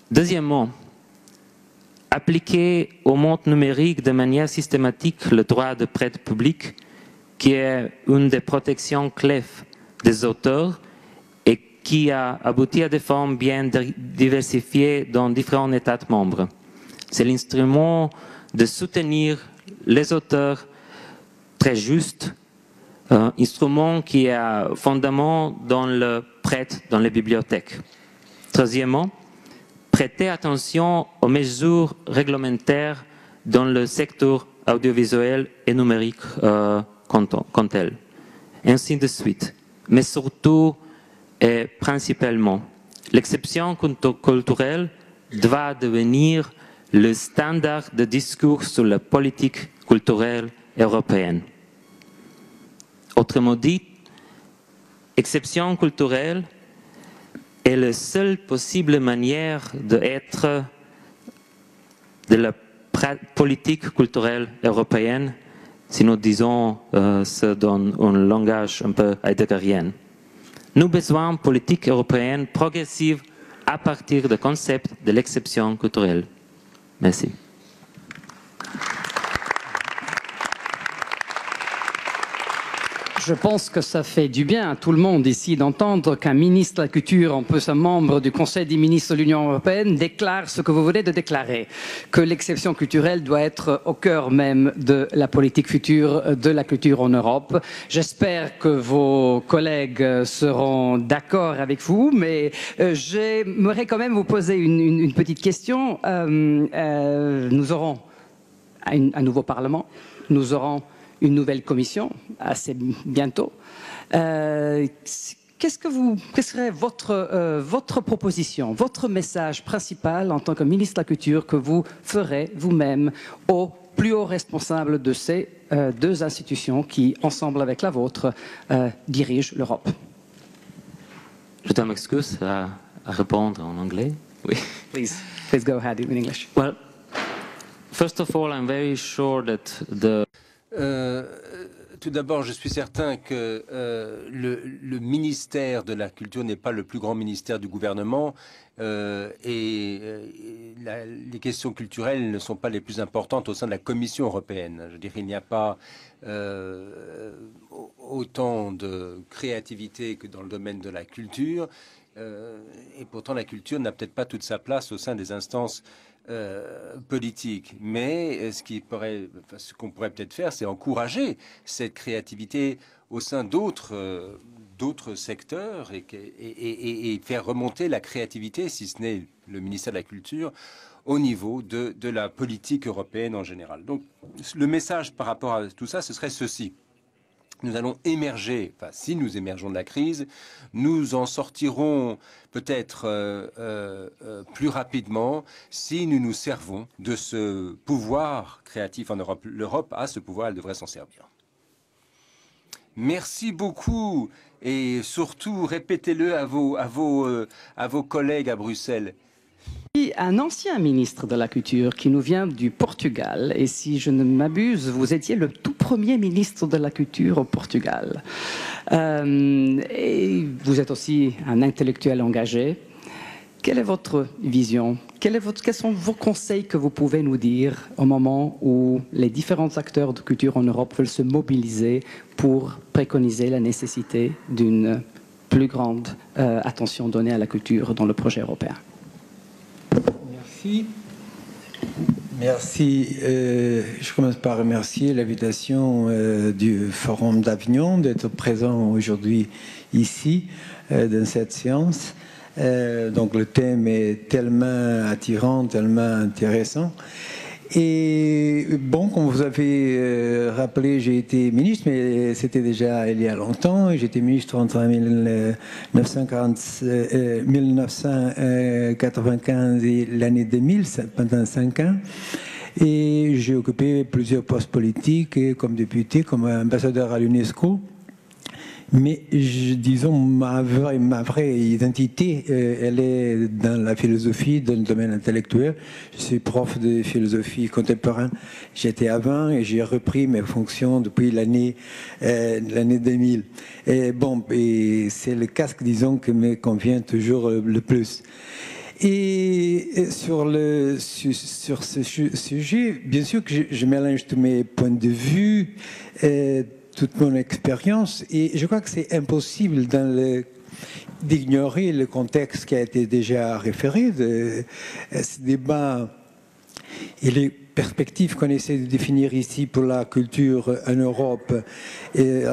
Deuxièmement, appliquer au monde numérique de manière systématique le droit de prêt public, qui est une des protections clés des auteurs et qui a abouti à des formes bien diversifiées dans différents États membres. C'est l'instrument de soutenir les auteurs très juste, un instrument qui a fondament dans le prêt dans les bibliothèques. Troisièmement, prêter attention aux mesures réglementaires dans le secteur audiovisuel et numérique quant elles. Ainsi de suite. Mais surtout et principalement, l'exception culturelle doit devenir le standard de discours sur la politique culturelle européenne. Autrement dit, exception culturelle est la seule possible manière d'être de la politique culturelle européenne, si nous disons ce dans un langage un peu heideggerien. Nous avons besoin d'une politique européenne progressive à partir du concept de l'exception culturelle. Merci. Je pense que ça fait du bien à tout le monde ici d'entendre qu'un ministre de la Culture, en plus un membre du Conseil des ministres de l'Union européenne, déclare ce que vous venez de déclarer, que l'exception culturelle doit être au cœur même de la politique future de la culture en Europe. J'espère que vos collègues seront d'accord avec vous, mais j'aimerais quand même vous poser une petite question. Nous aurons un nouveau Parlement, nous aurons une nouvelle commission assez bientôt. Quelle serait votre proposition, votre message principal en tant que ministre de la Culture que vous ferez vous-même au plus haut responsable de ces deux institutions qui, ensemble avec la vôtre, dirigent l'Europe? Je m'excuse à répondre en anglais. Oui. Please go ahead in English. Well, first of all, I'm very sure that Tout d'abord, je suis certain que le ministère de la Culture n'est pas le plus grand ministère du gouvernement les questions culturelles ne sont pas les plus importantes au sein de la Commission européenne. Je dirais, il n'y a pas autant de créativité que dans le domaine de la culture. Et pourtant, la culture n'a peut-être pas toute sa place au sein des instances politique. Mais ce qu'on pourrait peut-être faire, c'est encourager cette créativité au sein d'autres secteurs et faire remonter la créativité, si ce n'est le ministère de la Culture, au niveau de la politique européenne en général. Donc, le message par rapport à tout ça, ce serait ceci. Nous allons émerger, enfin, si nous émergeons de la crise, nous en sortirons peut-être plus rapidement si nous nous servons de ce pouvoir créatif en Europe. L'Europe a ce pouvoir, elle devrait s'en servir. Merci beaucoup et surtout répétez-le à vos collègues à Bruxelles. Un ancien ministre de la Culture qui nous vient du Portugal, et si je ne m'abuse, vous étiez le tout premier ministre de la Culture au Portugal. Et vous êtes aussi un intellectuel engagé. Quelle est votre vision? Quels sont vos conseils que vous pouvez nous dire au moment où les différents acteurs de culture en Europe veulent se mobiliser pour préconiser la nécessité d'une plus grande attention donnée à la culture dans le projet européen? Merci. Je commence par remercier l'invitation du Forum d'Avignon d'être présent aujourd'hui ici dans cette séance. Donc le thème est tellement attirant, tellement intéressant. Et bon, comme vous avez rappelé, j'ai été ministre, mais c'était déjà il y a longtemps. J'étais ministre entre 1995 et l'année 2000, pendant 5 ans. Et j'ai occupé plusieurs postes politiques, comme député, comme ambassadeur à l'UNESCO. Mais disons, ma vraie identité, elle est dans la philosophie, dans le domaine intellectuel. Je suis prof de philosophie contemporaine. J'étais avant et j'ai repris mes fonctions depuis l'année 2000. Et bon, et c'est le casque, disons, qui me convient toujours le plus. Et sur ce sujet, bien sûr que je mélange tous mes points de vue, toute mon expérience, et je crois que c'est impossible d'ignorer le contexte qui a été déjà référé de ce débat et les perspectives qu'on essaie de définir ici pour la culture en Europe. Et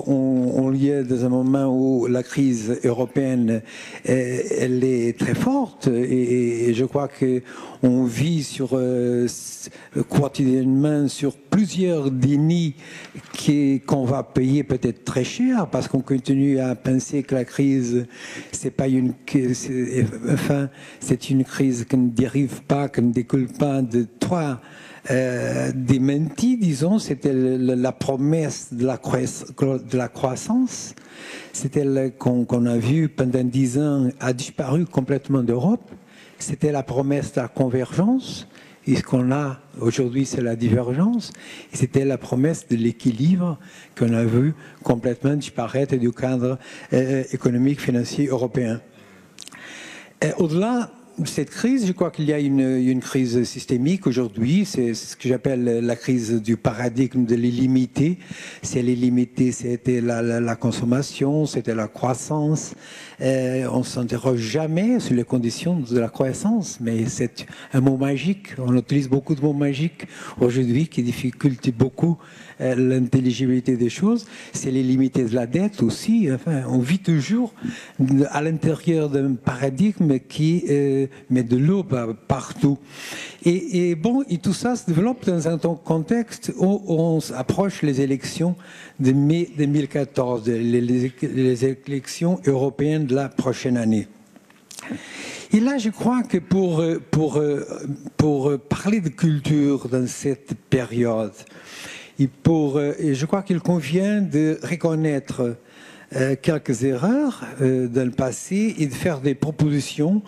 on y est dans un moment où la crise européenne, elle est très forte, et je crois qu'on vit quotidiennement sur plusieurs dénis qu'on va payer peut-être très cher, parce qu'on continue à penser que la crise, c'est une crise qui ne dérive pas, qui ne découle pas de trois démentis, disons. C'était la promesse de la croissance. C'était qu'on a vu pendant 10 ans a disparu complètement d'Europe. C'était la promesse de la convergence. Et ce qu'on a aujourd'hui, c'est la divergence. Et c'était la promesse de l'équilibre qu'on a vu complètement disparaître du cadre économique, financier européen. Au-delà de cette crise, je crois qu'il y a une crise systémique aujourd'hui. C'est ce que j'appelle la crise du paradigme de l'illimité. C'est l'illimité, c'était la consommation, c'était la croissance. On ne s'interroge jamais sur les conditions de la croissance, mais c'est un mot magique. On utilise beaucoup de mots magiques aujourd'hui qui difficultent beaucoup l'intelligibilité des choses. C'est l'illimité de la dette aussi. Enfin, on vit toujours à l'intérieur d'un paradigme qui met de l'eau partout. Et tout ça se développe dans un contexte où on approche les élections de mai 2014, les élections européennes de la prochaine année. Et là, je crois que pour parler de culture dans cette période, et je crois qu'il convient de reconnaître quelques erreurs dans le passé et de faire des propositions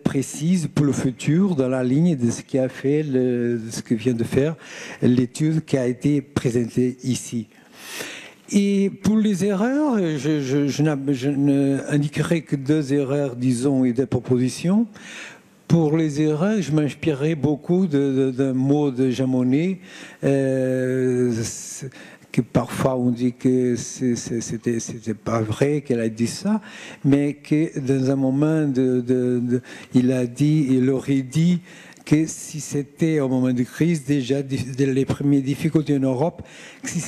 précises pour le futur dans la ligne de ce de ce que vient de faire l'étude qui a été présentée ici. Et pour les erreurs, je n'indiquerai que 2 erreurs, disons, et des propositions. Pour les erreurs, je m'inspirerai beaucoup d'un mot de Jean Monnet, que parfois on dit que c'était pas vrai qu'elle a dit ça, mais que dans un moment, il aurait dit que si c'était au moment de crise, déjà les premières difficultés en Europe, que s'il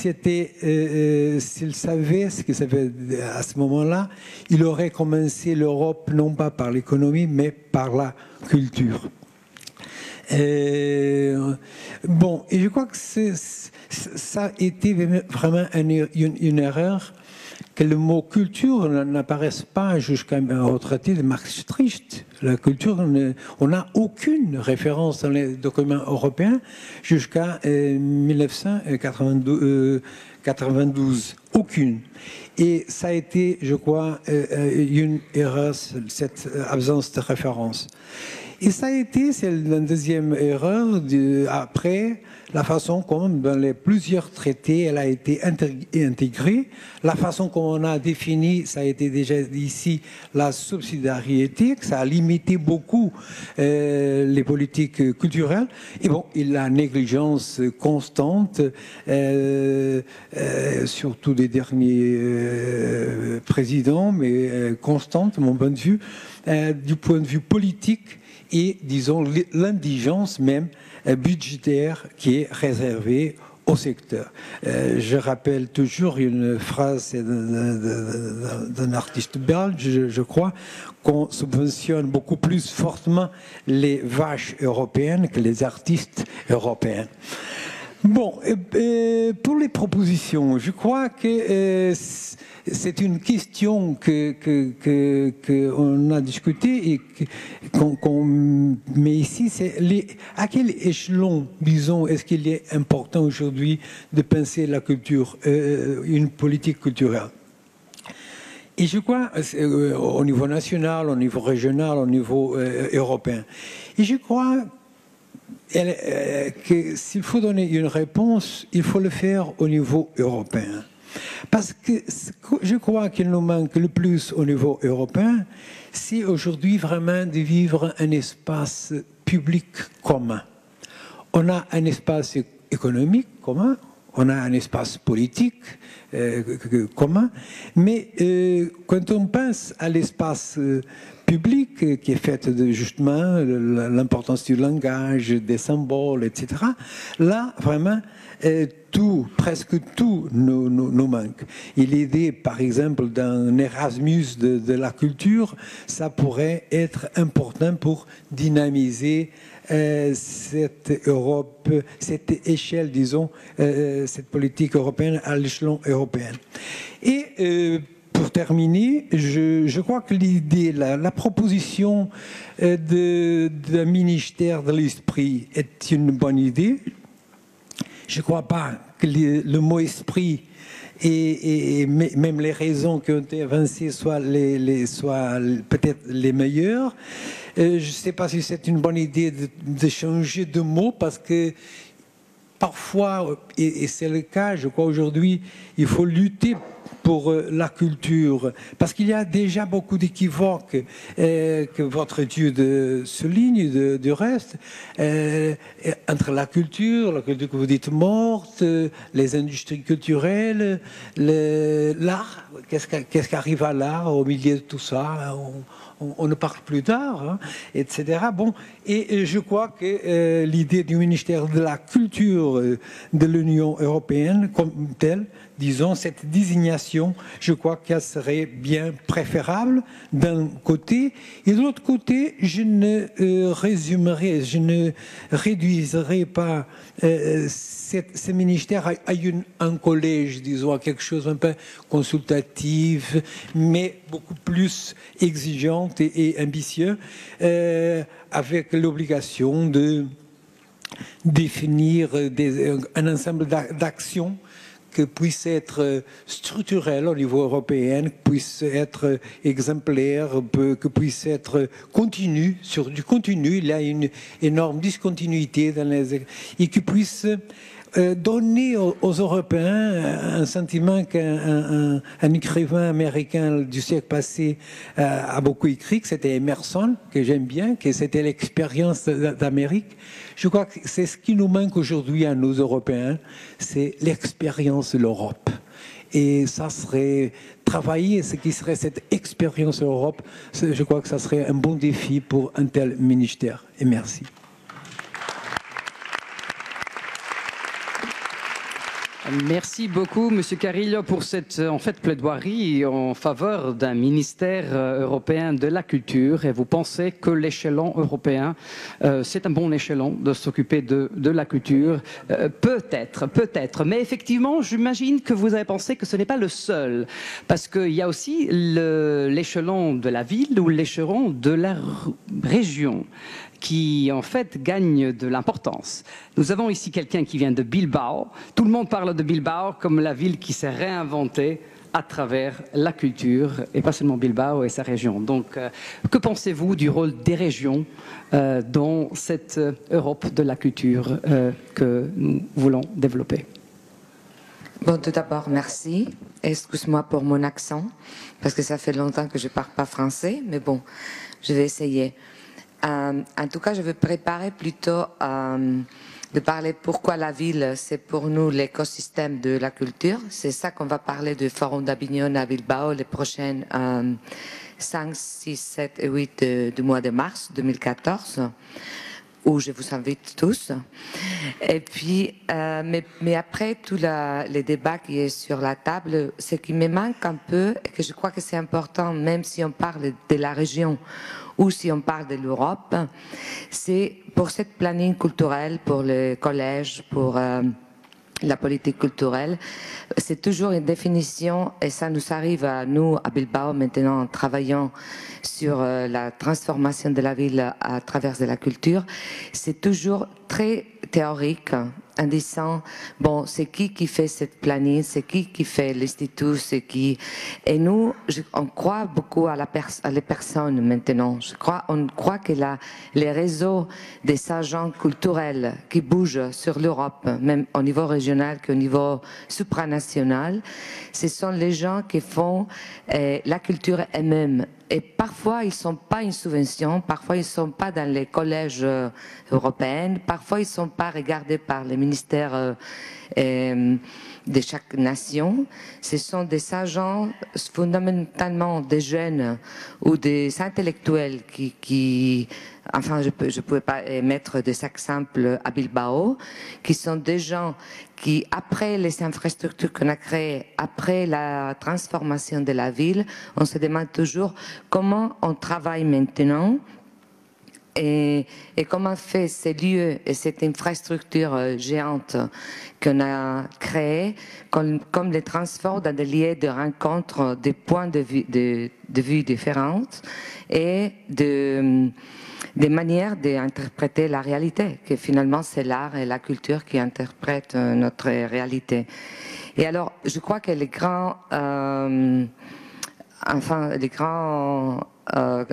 savait ce qu'il savait à ce moment-là, il aurait commencé l'Europe non pas par l'économie, mais par la culture. Bon, et je crois que ça a été vraiment une erreur, que le mot culture n'apparaisse pas jusqu'au traité de Maastricht. La culture, on n'a aucune référence dans les documents européens jusqu'à 1992. Aucune. Et ça a été, je crois, une erreur, cette absence de référence. Et ça a été, c'est la deuxième erreur, après la façon comme dans les plusieurs traités elle a été intégrée, la façon comme on a défini, ça a été déjà dit ici, la subsidiarité, que ça a limité beaucoup les politiques culturelles, et bon, et la négligence constante, surtout des derniers présidents, mais constante, de mon point de vue, du point de vue politique, et, disons, l'indigence même budgétaire qui est réservée au secteur. Je rappelle toujours une phrase d'un artiste belge, je crois, qu'on subventionne beaucoup plus fortement les vaches européennes que les artistes européens. Bon, pour les propositions, je crois que c'est une question qu'on a discutée et qu'on met ici. C'est à quel échelon, disons, est-ce qu'il est important aujourd'hui de penser la culture, une politique culturelle? Et je crois, au niveau national, au niveau régional, au niveau européen. Et je crois que s'il faut donner une réponse, il faut le faire au niveau européen. Parce que je crois qu'il nous manque le plus au niveau européen, c'est aujourd'hui vraiment de vivre un espace public commun. On a un espace économique commun, on a un espace politique commun, mais quand on pense à l'espace public qui est fait de justement l'importance du langage, des symboles, etc. Là, vraiment, presque tout nous manque. Et l'idée, par exemple, d'un Erasmus de la culture, ça pourrait être important pour dynamiser cette Europe, cette échelle, disons, cette politique européenne à l'échelon européen. Et pour terminer, je crois que l'idée, la proposition d'un ministère de l'esprit est une bonne idée. Je ne crois pas que le mot esprit et même les raisons qui ont été avancées soient peut-être les meilleures. Je ne sais pas si c'est une bonne idée de changer de mot parce que parfois, et c'est le cas, je crois aujourd'hui, il faut lutter pour la culture, parce qu'il y a déjà beaucoup d'équivoques que votre étude souligne du reste, entre la culture que vous dites morte, les industries culturelles, l'art, qu'est-ce qui arrive à l'art au milieu de tout ça, on ne parle plus d'art, hein, etc. Bon, et je crois que l'idée du ministère de la culture de l'Union européenne comme telle, disons, cette désignation, je crois qu'elle serait bien préférable d'un côté. Et de l'autre côté, je ne réduiserai pas ce ministère à un collège, disons, à quelque chose un peu consultatif, mais beaucoup plus exigeante et ambitieux, avec l'obligation de définir un ensemble d'actions que puisse être structurel au niveau européen, puisse être exemplaire, que puisse être continu, sur du continu. Il y a une énorme discontinuité dans et qui puisse donner aux Européens un sentiment qu'un écrivain américain du siècle passé a beaucoup écrit, que c'était Emerson, que j'aime bien, que c'était l'expérience d'Amérique. Je crois que c'est ce qui nous manque aujourd'hui à nous Européens, c'est l'expérience de l'Europe. Et ça serait travailler ce qui serait cette expérience de l'Europe. Je crois que ça serait un bon défi pour un tel ministère. Et merci. Merci beaucoup, Monsieur Carillo, pour cette plaidoirie en faveur d'un ministère européen de la culture. Et vous pensez que l'échelon européen, c'est un bon échelon de s'occuper de la culture? Peut-être. Mais effectivement, j'imagine que vous avez pensé que ce n'est pas le seul. Parce qu'il y a aussi l'échelon de la ville ou l'échelon de la région, qui en fait gagne de l'importance. Nous avons ici quelqu'un qui vient de Bilbao. Tout le monde parle de Bilbao comme la ville qui s'est réinventée à travers la culture, et pas seulement Bilbao et sa région. Donc, que pensez-vous du rôle des régions dans cette Europe de la culture que nous voulons développer? Bon, tout d'abord, merci. Excuse-moi pour mon accent, parce que ça fait longtemps que je ne parle pas français, mais bon, je vais essayer. En tout cas, je vais préparer plutôt de parler pourquoi la ville, c'est pour nous l'écosystème de la culture. C'est ça qu'on va parler du Forum d'Avignon à Bilbao les prochaines 5, 6, 7 et 8 du mois de mars 2014, où je vous invite tous. Et puis, mais après tout les débats qui est sur la table, ce qui me manque un peu, et que je crois que c'est important, même si on parle de la région, ou si on parle de l'Europe, c'est pour cette planning culturelle, pour le collège, pour la politique culturelle, c'est toujours une définition, et ça nous arrive à nous, à Bilbao, maintenant, en travaillant sur la transformation de la ville à travers de la culture, c'est toujours très théorique, en disant, bon, c'est qui fait cette planning, c'est qui fait l'institut, c'est qui... Et nous, on croit beaucoup à les personnes maintenant. On croit que les réseaux des agents culturels qui bougent sur l'Europe, même au niveau régional qu'au niveau supranational, ce sont les gens qui font la culture eux-mêmes. Et parfois, ils ne sont pas une subvention, parfois, ils ne sont pas dans les collèges européens, parfois, ils ne sont pas regardés par les ministères de chaque nation. Ce sont des agents, fondamentalement des jeunes ou des intellectuels enfin, je ne pouvais pas mettre des exemples à Bilbao, qui sont des gens qui, après les infrastructures qu'on a créées, après la transformation de la ville, on se demande toujours comment on travaille maintenant et comment on fait ces lieux et cette infrastructure géante qu'on a créée, comme les transports dans des lieux de rencontre, des points de vue différentes et des manières d'interpréter la réalité, que finalement c'est l'art et la culture qui interprètent notre réalité. Et alors, je crois que les grands,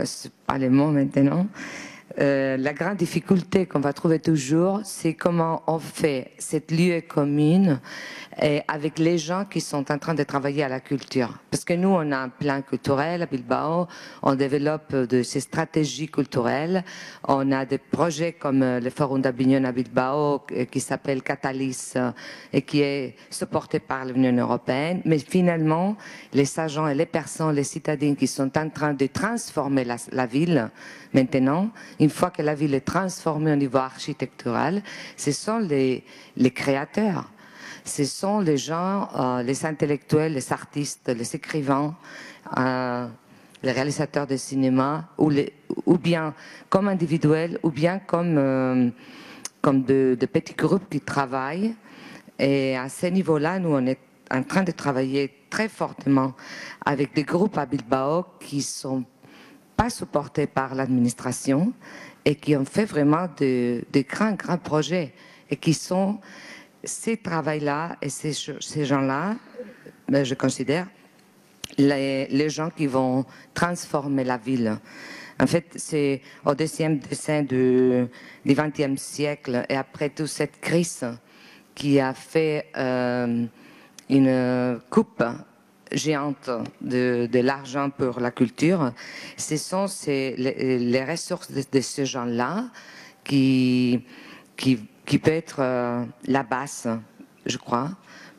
c'est pas les mots maintenant, la grande difficulté qu'on va trouver toujours, c'est comment on fait cette lieu commune avec les gens qui sont en train de travailler à la culture. Parce que nous, on a un plan culturel à Bilbao, on développe ces stratégies culturelles, on a des projets comme le Forum d'Avignon à Bilbao qui s'appelle Catalyst et qui est supporté par l'Union européenne. Mais finalement, les agents et les personnes, les citadins qui sont en train de transformer la ville, maintenant, une fois que la ville est transformée au niveau architectural, ce sont les créateurs. Ce sont les gens, les intellectuels, les artistes, les écrivains, les réalisateurs de cinéma, ou bien comme individuels, ou bien comme de petits groupes qui travaillent. Et à ce niveau-là, nous, on est en train de travailler très fortement avec des groupes à Bilbao qui ne sont pas supportés par l'administration et qui ont fait vraiment de grands projets et qui sont ces travails-là et ces gens-là, je considère, les gens qui vont transformer la ville. En fait, c'est au deuxième décennie du XXe siècle et après toute cette crise qui a fait une coupe géante de l'argent pour la culture, ce sont les ressources de ces gens-là qui peut être la base, je crois,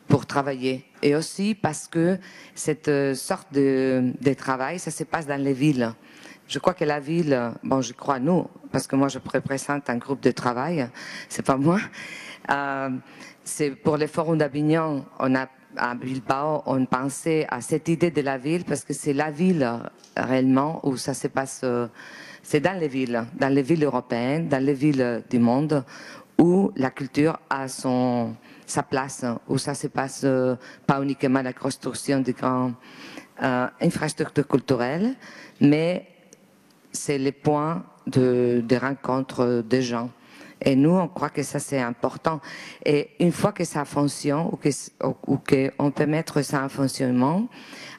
pour travailler. Et aussi parce que cette sorte de travail, ça se passe dans les villes. Je crois que la ville, bon, je crois nous, parce que moi je représente un groupe de travail, c'est pas moi. C'est pour le Forum d'Avignon, à Bilbao, on pensait à cette idée de la ville parce que c'est la ville réellement où ça se passe. C'est dans les villes européennes, dans les villes du monde, où la culture a sa place, où ça se passe pas uniquement la construction de grandes infrastructures culturelles, mais c'est le point de rencontre des gens. Et nous, on croit que ça, c'est important. Et une fois que ça fonctionne, ou qu'on peut mettre ça en fonctionnement,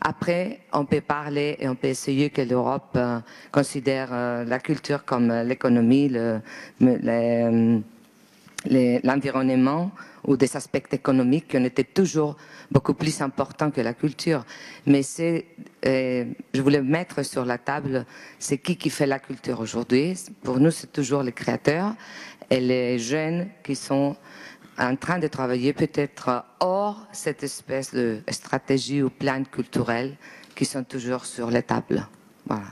après, on peut parler et on peut essayer que l'Europe considère la culture comme l'économie, l'environnement ou des aspects économiques qui ont été toujours beaucoup plus importants que la culture. Mais je voulais mettre sur la table, c'est qui fait la culture aujourd'hui. Pour nous, c'est toujours les créateurs et les jeunes qui sont en train de travailler peut-être hors cette espèce de stratégie ou plan culturel qui sont toujours sur les tables. Voilà.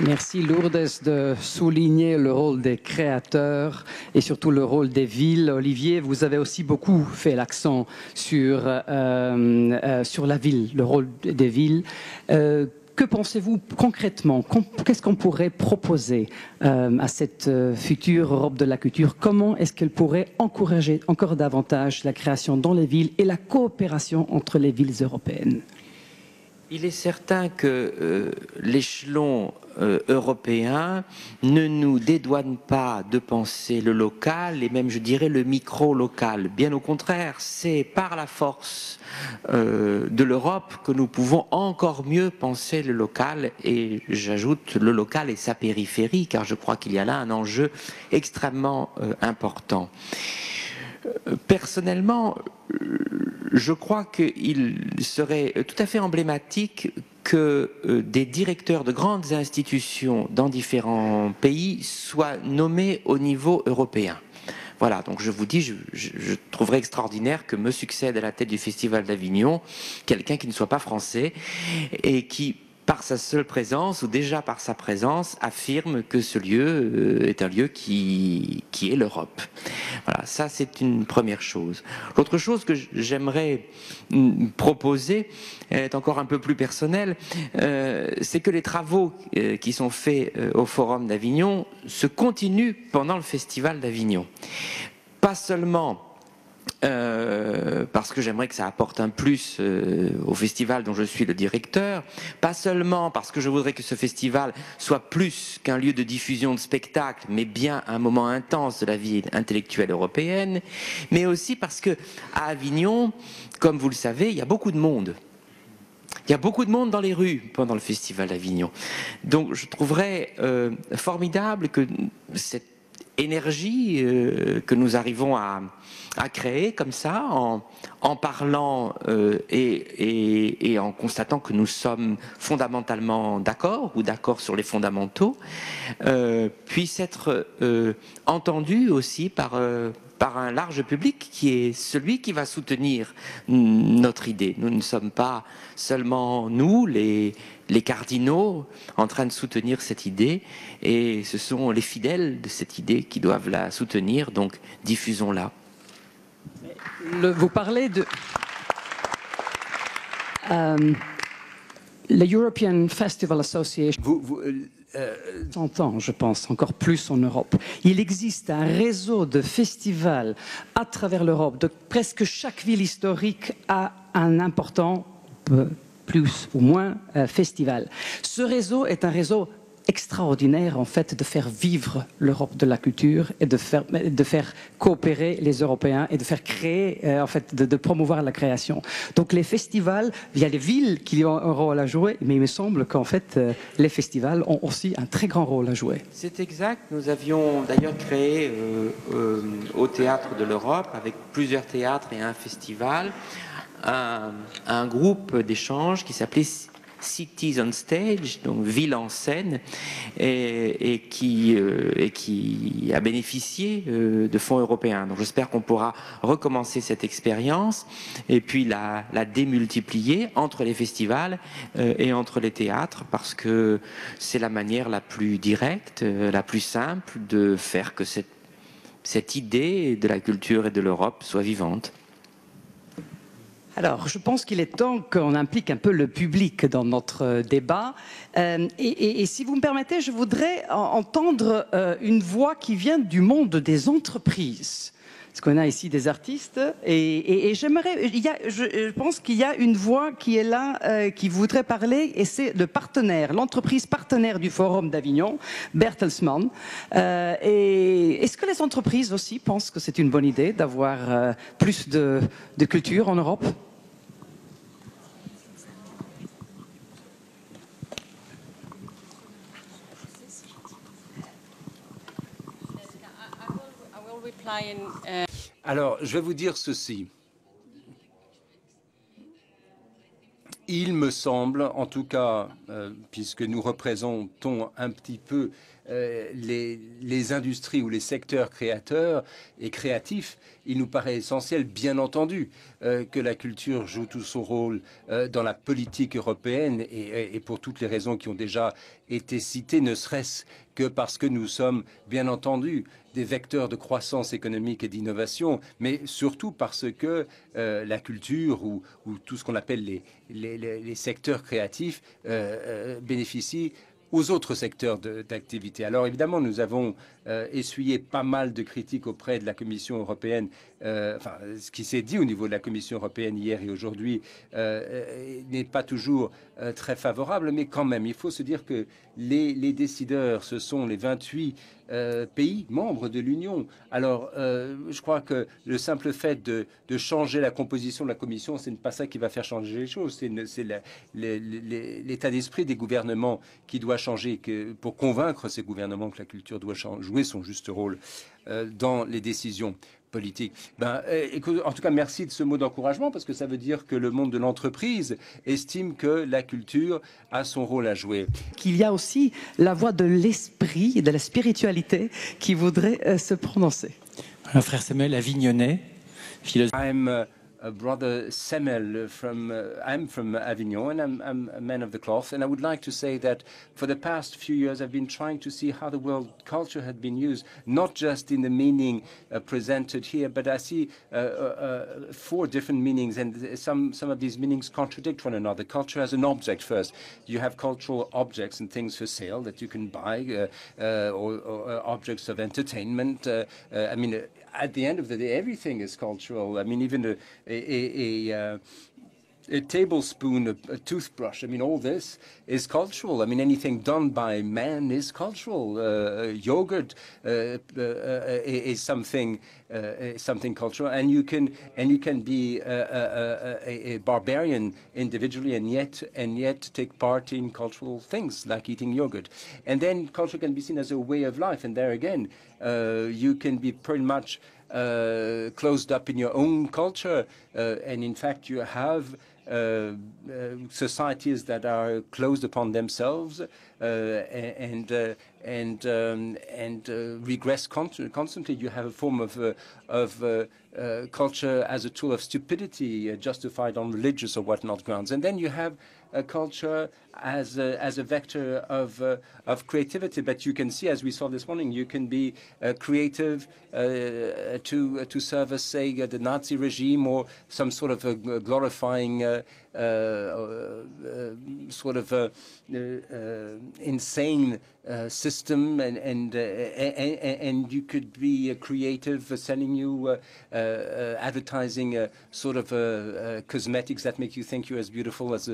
Merci Lourdes de souligner le rôle des créateurs et surtout le rôle des villes. Olivier, vous avez aussi beaucoup fait l'accent sur la ville, le rôle des villes. Que pensez-vous concrètement? Qu'est-ce qu'on pourrait proposer à cette future Europe de la culture? Comment est-ce qu'elle pourrait encourager encore davantage la création dans les villes et la coopération entre les villes européennes? Il est certain que l'échelon européen ne nous dédouane pas de penser le local et même, je dirais, le micro-local. Bien au contraire, c'est par la force de l'Europe que nous pouvons encore mieux penser le local, et j'ajoute le local et sa périphérie, car je crois qu'il y a là un enjeu extrêmement important. Personnellement, je crois qu'il serait tout à fait emblématique que des directeurs de grandes institutions dans différents pays soient nommés au niveau européen. Voilà, donc je vous dis, je trouverais extraordinaire que me succède à la tête du Festival d'Avignon quelqu'un qui ne soit pas français et qui, par sa seule présence, ou déjà par sa présence, affirme que ce lieu est un lieu qui est l'Europe. Voilà, ça c'est une première chose. L'autre chose que j'aimerais proposer est encore un peu plus personnelle, c'est que les travaux qui sont faits au Forum d'Avignon se continuent pendant le Festival d'Avignon. Pas seulement parce que j'aimerais que ça apporte un plus au festival dont je suis le directeur, pas seulement parce que je voudrais que ce festival soit plus qu'un lieu de diffusion de spectacles, mais bien un moment intense de la vie intellectuelle européenne, mais aussi parce que à Avignon, comme vous le savez, il y a beaucoup de monde. Il y a beaucoup de monde dans les rues pendant le festival d'Avignon. Donc je trouverais formidable que cette énergie que nous arrivons à créer comme ça, en parlant et en constatant que nous sommes fondamentalement d'accord ou d'accord sur les fondamentaux, puisse être entendue aussi par un large public qui est celui qui va soutenir notre idée. Nous ne sommes pas seulement nous, les cardinaux, en train de soutenir cette idée, et ce sont les fidèles de cette idée qui doivent la soutenir, donc diffusons-la. Vous parlez de... la European Festival Association... 100 ans, je pense, encore plus en Europe. Il existe un réseau de festivals à travers l'Europe. De presque chaque ville historique a un important, plus ou moins, festival. Ce réseau est un réseau extraordinaire en fait de faire vivre l'Europe de la culture et de faire coopérer les Européens et de faire créer, en fait, de promouvoir la création. Donc les festivals, il y a les villes qui ont un rôle à jouer, mais il me semble qu'en fait les festivals ont aussi un très grand rôle à jouer. C'est exact. Nous avions d'ailleurs créé au Théâtre de l'Europe, avec plusieurs théâtres et un festival, un groupe d'échange qui s'appelait Cities on Stage, donc Ville en scène, et qui a bénéficié de fonds européens. Donc j'espère qu'on pourra recommencer cette expérience et puis la démultiplier entre les festivals et entre les théâtres, parce que c'est la manière la plus directe, la plus simple de faire que cette idée de la culture et de l'Europe soit vivante. Alors, je pense qu'il est temps qu'on implique un peu le public dans notre débat. Et si vous me permettez, je voudrais entendre une voix qui vient du monde des entreprises. Parce qu'on a ici des artistes. Et j'aimerais... Je pense qu'il y a une voix qui est là, qui voudrait parler, et c'est le partenaire, l'entreprise partenaire du Forum d'Avignon, Bertelsmann. Et est-ce que les entreprises aussi pensent que c'est une bonne idée d'avoir plus de culture en Europe ? Alors, je vais vous dire ceci. Il me semble, en tout cas, puisque nous représentons un petit peu les industries ou les secteurs créateurs et créatifs, il nous paraît essentiel, bien entendu, que la culture joue tout son rôle dans la politique européenne, et pour toutes les raisons qui ont déjà été citées, ne serait-ce que parce que nous sommes, bien entendu, des vecteurs de croissance économique et d'innovation, mais surtout parce que la culture ou tout ce qu'on appelle les secteurs créatifs bénéficient aux autres secteurs d'activité. Alors évidemment, nous avons essuyé pas mal de critiques auprès de la Commission européenne. Enfin, ce qui s'est dit au niveau de la Commission européenne hier et aujourd'hui n'est pas toujours très favorable, mais quand même, il faut se dire que les décideurs, ce sont les 28 pays membres de l'Union. Alors, je crois que le simple fait de changer la composition de la Commission, ce n'est pas ça qui va faire changer les choses. C'est l'état d'esprit des gouvernements qui doit changer pour convaincre ces gouvernements que la culture doit jouer son juste rôle dans les décisions politique. Écoute, en tout cas, merci de ce mot d'encouragement, parce que ça veut dire que le monde de l'entreprise estime que la culture a son rôle à jouer. Qu'il y a aussi la voix de l'esprit et de la spiritualité qui voudrait se prononcer. Un frère Samuel Avignonnais, philosophe. Brother Semel I'm from Avignon, and I'm a man of the cloth, and I would like to say that for the past few years I've been trying to see how the world culture had been used, not just in the meaning presented here, but I see 4 different meanings, and some of these meanings contradict one another. Culture as an object first. You have cultural objects and things for sale that you can buy, or objects of entertainment. I mean, at the end of the day, everything is cultural. I mean, even a tablespoon, a toothbrush. I mean, all this is cultural. I mean, anything done by man is cultural. Yogurt is something cultural, and you can be a barbarian individually, and yet take part in cultural things like eating yogurt. And then culture can be seen as a way of life, and there again, you can be pretty much closed up in your own culture, and in fact, you have societies that are closed upon themselves and regress constantly. You have a form of culture as a tool of stupidity, justified on religious or whatnot grounds, and then you have a culture as a vector of creativity. But you can see, as we saw this morning, you can be creative to serve as, say, the Nazi regime, or some sort of glorifying sort of insane system, and you could be creative, selling you advertising sort of cosmetics that make you think you're as beautiful as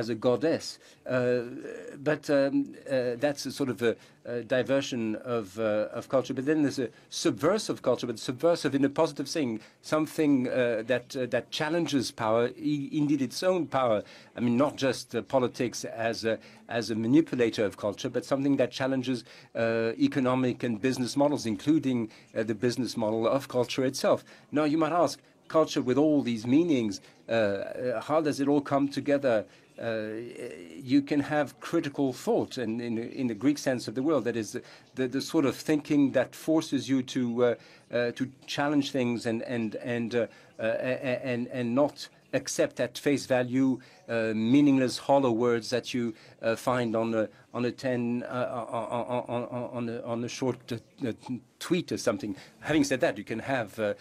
a goddess. But that's a sort of a diversion of culture. But then there's a subversive culture, but subversive in a positive thing, something that challenges power, indeed its own power. I mean, not just politics as a manipulator of culture, but something that challenges economic and business models, including the business model of culture itself. Now, you might ask, culture with all these meanings, how does it all come together? You can have critical thought, and in the Greek sense of the word, that is the sort of thinking that forces you to challenge things and not accept at face value meaningless, hollow words that you find on a short tweet or something. Having said that, you can have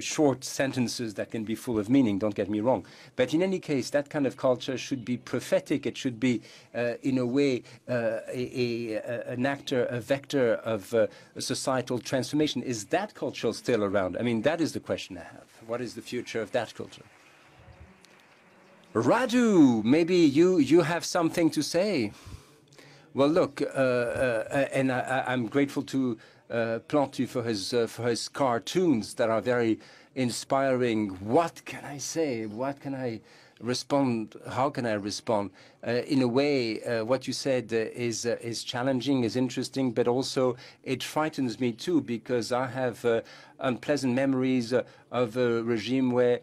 short sentences that can be full of meaning. Don't get me wrong. But in any case, that kind of culture should be prophetic. It should be, in a way, an actor, a vector of societal transformation. Is that culture still around? I mean, that is the question I have. What is the future of that culture? Radu, maybe you have something to say. Well, look, and I'm grateful to Plantu for his cartoons that are very inspiring. What can I say? What can I respond? How can I respond? In a way, what you said is challenging, is interesting, but also it frightens me too, because I have unpleasant memories of a regime where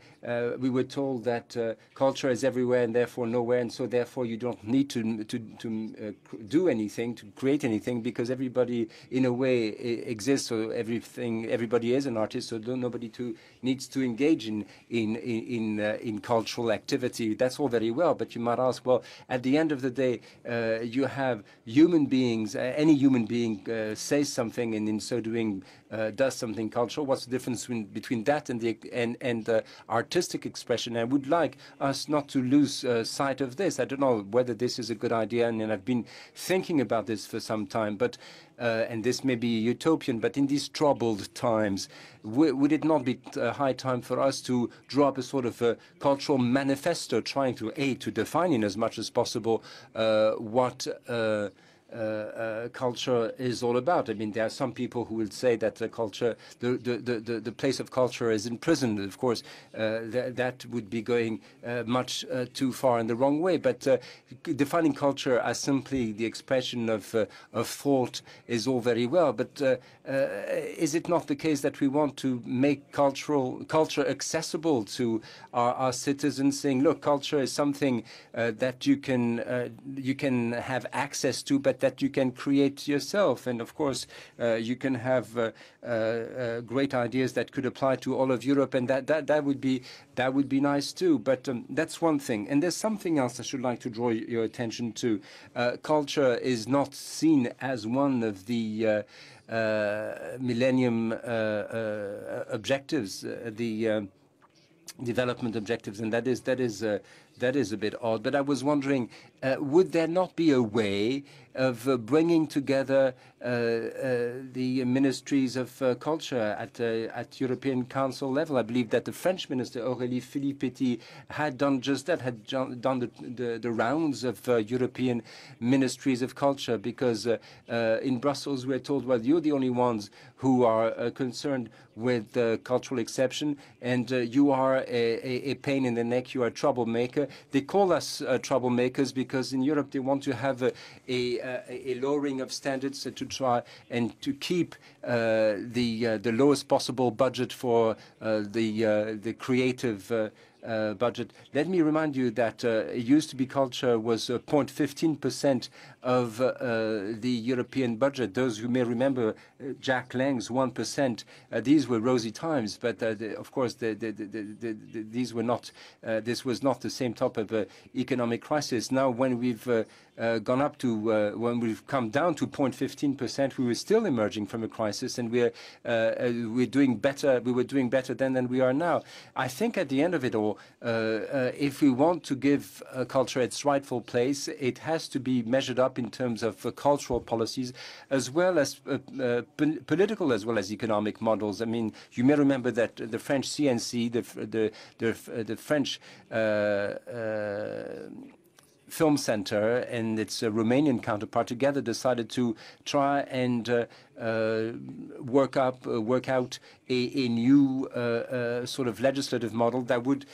we were told that culture is everywhere and therefore nowhere, and so therefore you don't need to do anything, to create anything, because everybody in a way exists, so everybody is an artist, so nobody needs to engage in cultural activity. That's all very well, but you might ask, well, at the end of the day, you have human beings, any human being says something and in so doing does something cultural. What's the difference between that and the artistic expression? I would like us not to lose sight of this. I don't know whether this is a good idea, and I've been thinking about this for some time, but and this may be utopian, but in these troubled times, would it not be high time for us to draw up a sort of a cultural manifesto trying to define in as much as possible what culture is all about? I mean, there are some people who will say that the culture, the place of culture is in prison. Of course, that would be going much too far in the wrong way. But defining culture as simply the expression of thought is all very well. But is it not the case that we want to make culture accessible to our citizens, saying, look, culture is something that you can have access to, but that you can create yourself, and of course you can have great ideas that could apply to all of Europe, and that would be nice too. But that's one thing, and there's something else I should like to draw your attention to. Culture is not seen as one of the Millennium objectives, the development objectives, and that is a bit odd. But I was wondering, would there not be a way of bringing together the ministries of culture at European Council level? I believe that the French minister Aurélie Philippe-Petit had done just that, had done the rounds of European ministries of culture, because in Brussels we're told, well, you're the only ones who are concerned with cultural exception, and you are a pain in the neck, you are a troublemaker. They call us troublemakers because in Europe they want to have a lowering of standards to try and to keep the lowest possible budget for the creative budget. Let me remind you that it used to be culture was 0.15% of the European budget. Those who may remember Jack Lang's 1%, these were rosy times, but of course these were not. This was not the same type of economic crisis. Now, when we've gone up to when we've come down to 0.15%, we were still emerging from a crisis, and we're doing better. We were doing better then than we are now. I think at the end of it all, Therefore, if we want to give culture its rightful place, it has to be measured up in terms of cultural policies, as well as political, as well as economic models. I mean, you may remember that the French CNC, the French Film Center and its Romanian counterpart together decided to try and work out a new sort of legislative model that would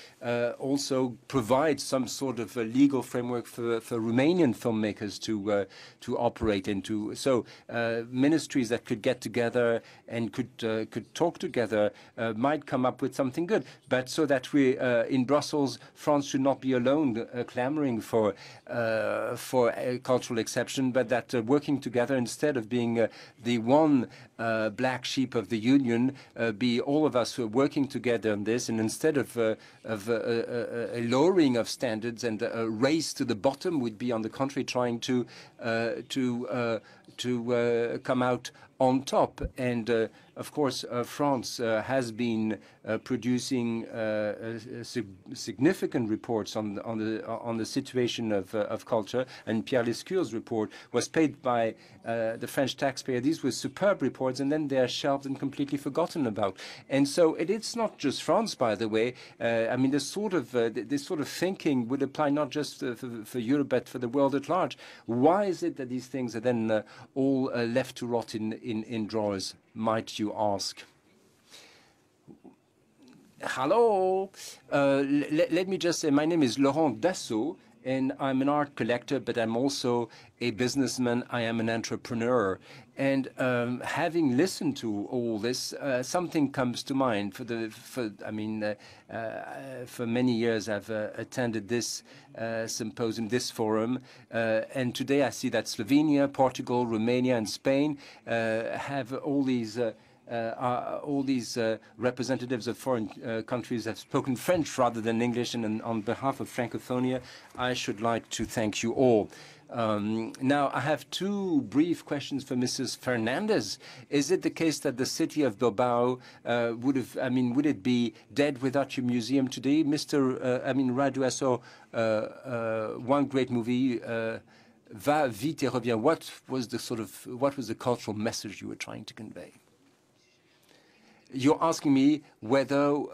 also provide some sort of a legal framework for Romanian filmmakers to operate into. So ministries that could get together and could talk together might come up with something good. But so that we in Brussels, France should not be alone clamoring for a cultural exception, but that working together instead of being the one black sheep of the union, be all of us working together on this, and instead of a lowering of standards and a race to the bottom, would be on the contrary trying to come out on top. And of course, France has been producing significant reports on the situation of culture. And Pierre Lescure's report was paid by the French taxpayer. These were superb reports, and then they are shelved and completely forgotten about. And so it's not just France, by the way. I mean, this sort of thinking would apply not just for Europe, but for the world at large. Why is it that these things are then all left to rot in drawers, might you ask? Hello. Let me just say, my name is Laurent Dassault, and I'm an art collector, but I'm also a businessman. I am an entrepreneur. And having listened to all this, something comes to mind. For many years I've attended this symposium, this forum, and today I see that Slovenia, Portugal, Romania, and Spain have all these representatives of foreign countries have spoken French rather than English, and on behalf of Francophonia, I should like to thank you all. Now, I have two brief questions for Mrs. Fernandez. Is it the case that the city of Bilbao would it be dead without your museum today? Radu, I saw one great movie, Va vite et reviens. What was the cultural message you were trying to convey? You're asking me whether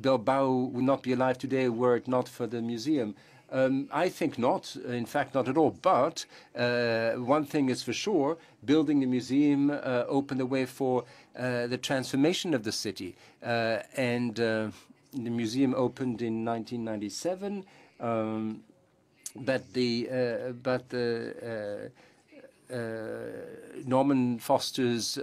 Bilbao would not be alive today were it not for the museum. I think not, in fact, not at all. But one thing is for sure, building the museum opened the way for the transformation of the city. And the museum opened in 1997, but Norman Foster's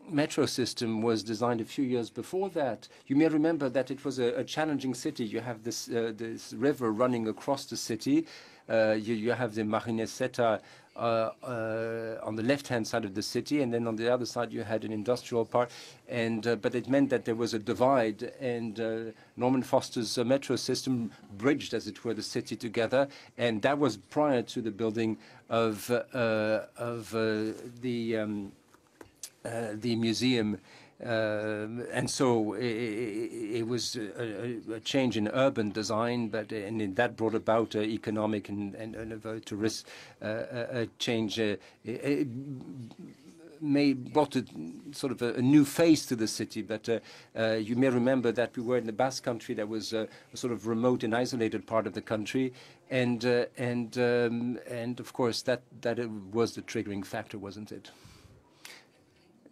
metro system was designed a few years before that. You may remember that it was a challenging city. You have this river running across the city. You have the Marineseta on the left-hand side of the city, and then on the other side you had an industrial park. And but it meant that there was a divide, and Norman Foster's metro system bridged, as it were, the city together, and that was prior to the building of the museum. And so it was a change in urban design, but and that brought about economic and a tourist change. Brought sort of a new face to the city. But you may remember that we were in the Basque Country, that was a sort of remote and isolated part of the country, and of course that was the triggering factor, wasn't it?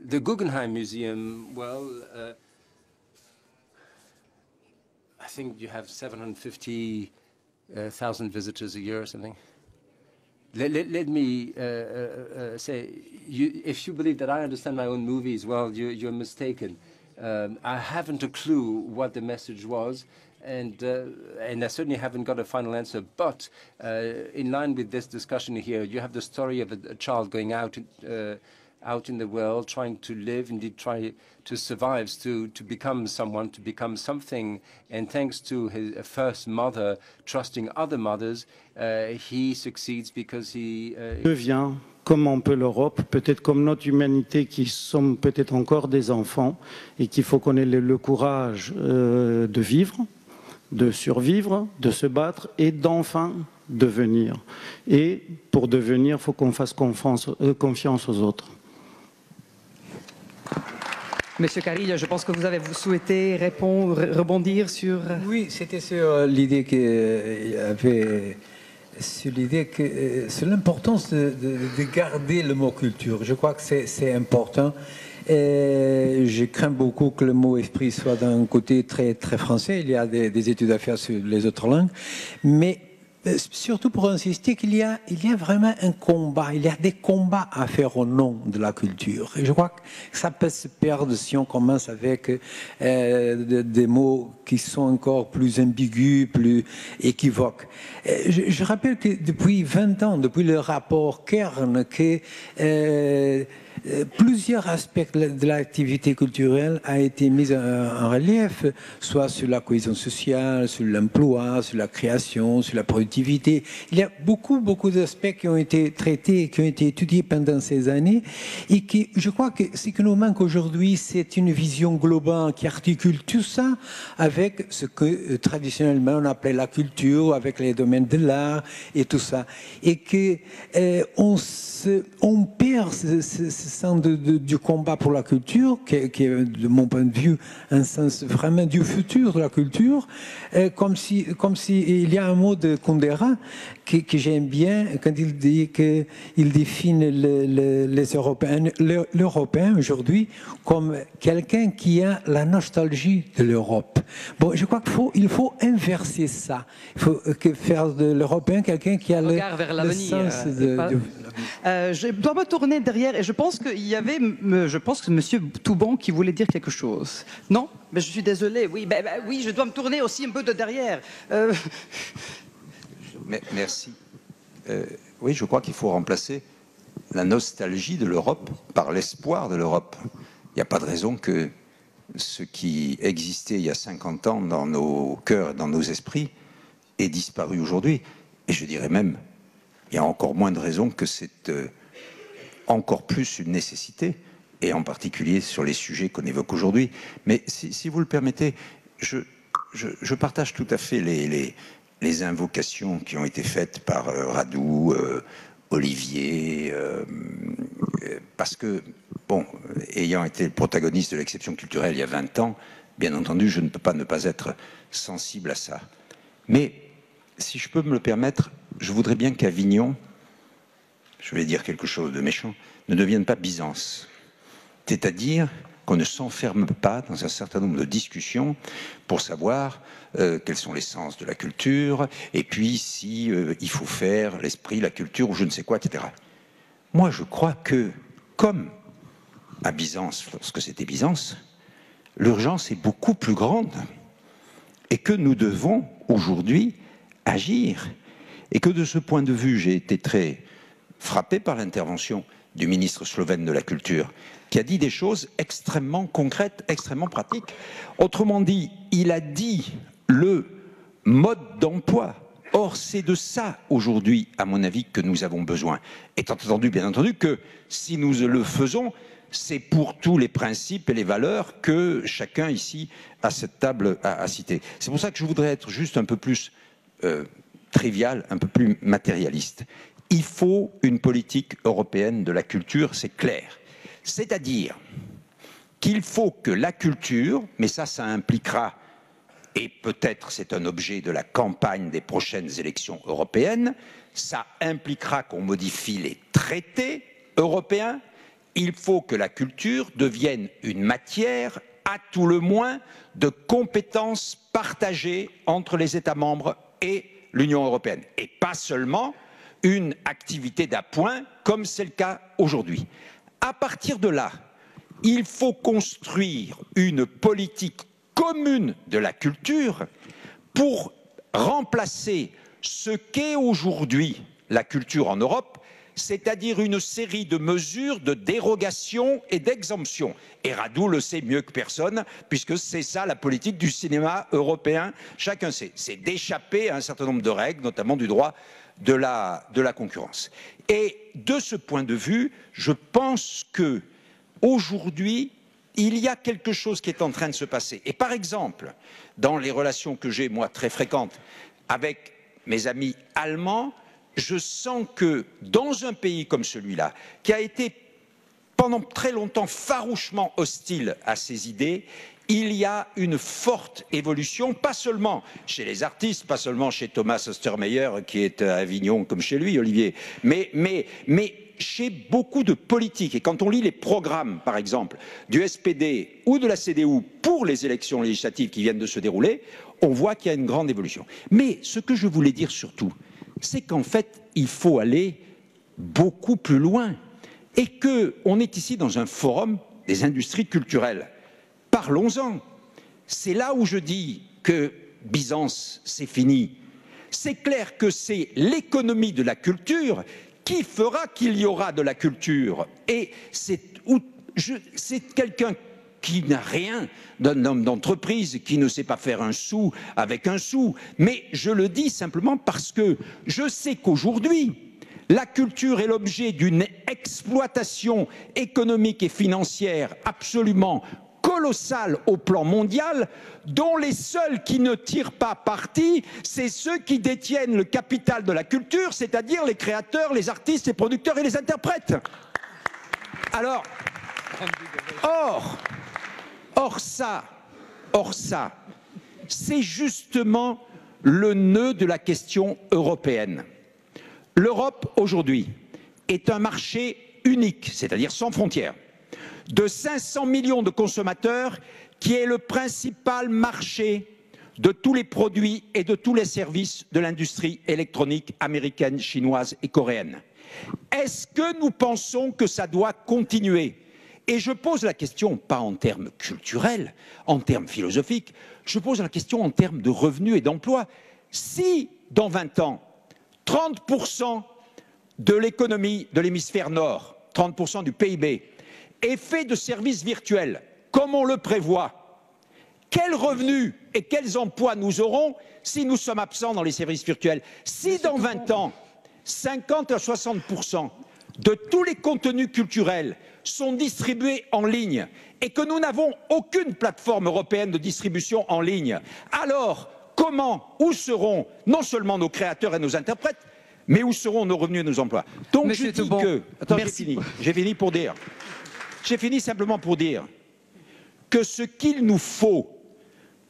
The Guggenheim Museum, well, I think you have 750,000 visitors a year or something. Let me say, if you believe that I understand my own movies, well, you're mistaken. I haven't a clue what the message was, and I certainly haven't got a final answer. But in line with this discussion here, you have the story of a child going out in the world, trying to live, indeed try to survive, to become someone, to become something. And thanks to his first mother trusting other mothers, he succeeds because he devient comment peut l'Europe, peut-être comme notre humanité qui sommes peut-être encore des enfants et qu'il faut qu'on ait le courage de vivre, de survivre, de se battre et d'enfin devenir. Et pour devenir, il faut qu'on fasse confiance aux autres. Monsieur Carillo, je pense que vous avez souhaité rebondir sur... Oui, c'était sur l'idée qu'il y avait... sur l'importance de garder le mot culture. Je crois que c'est important. Et je crains beaucoup que le mot esprit soit d'un côté très, très français. Il y a des études à faire sur les autres langues. Mais surtout pour insister qu'il y a vraiment un combat. Il y a des combats à faire au nom de la culture. Et je crois que ça peut se perdre si on commence avec des mots qui sont encore plus ambigus, plus équivoques. Je rappelle que depuis 20 ans, depuis le rapport Kern, que plusieurs aspects de l'activité culturelle a été mis en relief, soit sur la cohésion sociale, sur l'emploi, sur la création, sur la productivité. Il y a beaucoup d'aspects qui ont été traités, qui ont été étudiés pendant ces années, et qui, je crois que ce qui nous manque aujourd'hui, c'est une vision globale qui articule tout ça avec ce que traditionnellement on appelait la culture, avec les domaines de l'art et tout ça, et que on perd ce sens du combat pour la culture, qui est, de mon point de vue, un sens vraiment du futur de la culture, comme si il y a un mot de Kundera que j'aime bien quand il dit qu'il définit les Européens, l'Européen aujourd'hui comme quelqu'un qui a la nostalgie de l'Europe. Bon, je crois qu'il faut inverser ça. Il faut faire de l'Européen quelqu'un qui a le sens je dois me tourner derrière et je pense que Monsieur Toubon qui voulait dire quelque chose. Non? Mais je suis désolé. Oui, oui, je dois me tourner aussi un peu de derrière. Merci. Oui, je crois qu'il faut remplacer la nostalgie de l'Europe par l'espoir de l'Europe. Il n'y a pas de raison que ce qui existait il y a 50 ans dans nos cœurs et dans nos esprits ait disparu aujourd'hui. Et je dirais même, il y a encore moins de raisons que c'est encore plus une nécessité, et en particulier sur les sujets qu'on évoque aujourd'hui. Mais si vous le permettez, je partage tout à fait les invocations qui ont été faites par Radu, Olivier, parce que, bon, ayant été le protagoniste de l'exception culturelle il y a 20 ans, bien entendu, je ne peux pas ne pas être sensible à ça. Mais, si je peux me le permettre, je voudrais bien qu'Avignon, je vais dire quelque chose de méchant, ne devienne pas Byzance. C'est-à-dire qu'on ne s'enferme pas dans un certain nombre de discussions pour savoir quels sont les sens de la culture, et puis si il faut faire l'esprit, la culture, ou je ne sais quoi, etc. Moi, je crois que, comme à Byzance, lorsque c'était Byzance, l'urgence est beaucoup plus grande, et que nous devons, aujourd'hui, agir. Et que de ce point de vue, j'ai été très frappé par l'intervention du ministre slovène de la Culture, qui a dit des choses extrêmement concrètes, extrêmement pratiques. Autrement dit, il a dit le mode d'emploi. Or, c'est de ça, aujourd'hui, à mon avis, que nous avons besoin. Étant entendu, bien entendu, que si nous le faisons, c'est pour tous les principes et les valeurs que chacun ici, à cette table, a cité. C'est pour ça que je voudrais être juste un peu plus trivial, un peu plus matérialiste. Il faut une politique européenne de la culture, c'est clair. C'est-à-dire qu'il faut que la culture, mais ça impliquera, et peut-être c'est un objet de la campagne des prochaines élections européennes, ça impliquera qu'on modifie les traités européens. Il faut que la culture devienne une matière, à tout le moins, de compétences partagées entre les États membres et l'Union européenne, et pas seulement une activité d'appoint, comme c'est le cas aujourd'hui. À partir de là, il faut construire une politique commune de la culture pour remplacer ce qu'est aujourd'hui la culture en Europe, c'est-à-dire une série de mesures de dérogation et d'exemption. Et Radu le sait mieux que personne, puisque c'est ça la politique du cinéma européen. Chacun sait, c'est d'échapper à un certain nombre de règles, notamment du droit de la concurrence. Et de ce point de vue, je pense que aujourd'hui, il y a quelque chose qui est en train de se passer. Et par exemple, dans les relations que j'ai, moi, très fréquentes avec mes amis allemands, je sens que dans un pays comme celui-là, qui a été pendant très longtemps farouchement hostile à ces idées, il y a une forte évolution, pas seulement chez les artistes, pas seulement chez Thomas Ostermeyer, qui est à Avignon comme chez lui, Olivier, mais chez beaucoup de politiques. Et quand on lit les programmes, par exemple, du SPD ou de la CDU pour les élections législatives qui viennent de se dérouler, on voit qu'il y a une grande évolution. Mais ce que je voulais dire surtout, c'est qu'en fait, il faut aller beaucoup plus loin. Et qu'on est ici dans un forum des industries culturelles. Parlons-en. C'est là où je dis que Byzance, c'est fini. C'est clair que c'est l'économie de la culture qui fera qu'il y aura de la culture. Et c'est quelqu'un qui n'a rien d'un homme d'entreprise, qui ne sait pas faire un sou avec un sou. Mais je le dis simplement parce que je sais qu'aujourd'hui, la culture est l'objet d'une exploitation économique et financière absolument colossale au plan mondial, dont les seuls qui ne tirent pas parti, c'est ceux qui détiennent le capital de la culture, c'est-à-dire les créateurs, les artistes, les producteurs et les interprètes. Alors, or ça, c'est justement le nœud de la question européenne. L'Europe, aujourd'hui, est un marché unique, c'est-à-dire sans frontières, de 500 millions de consommateurs, qui est le principal marché de tous les produits et de tous les services de l'industrie électronique américaine, chinoise et coréenne. Est-ce que nous pensons que ça doit continuer? Et je pose la question, pas en termes culturels, en termes philosophiques, je pose la question en termes de revenus et d'emplois. Si, dans 20 ans, 30% de l'économie de l'hémisphère nord, 30% du PIB, est fait de services virtuels, comme on le prévoit, quels revenus et quels emplois nous aurons si nous sommes absents dans les services virtuels? Si dans 20 ans, 50 à 60% de tous les contenus culturels sont distribués en ligne et que nous n'avons aucune plateforme européenne de distribution en ligne, alors comment, où seront non seulement nos créateurs et nos interprètes, mais où seront nos revenus et nos emplois? Donc je dis que... Attends, j'ai fini pour dire. J'ai fini simplement pour dire que ce qu'il nous faut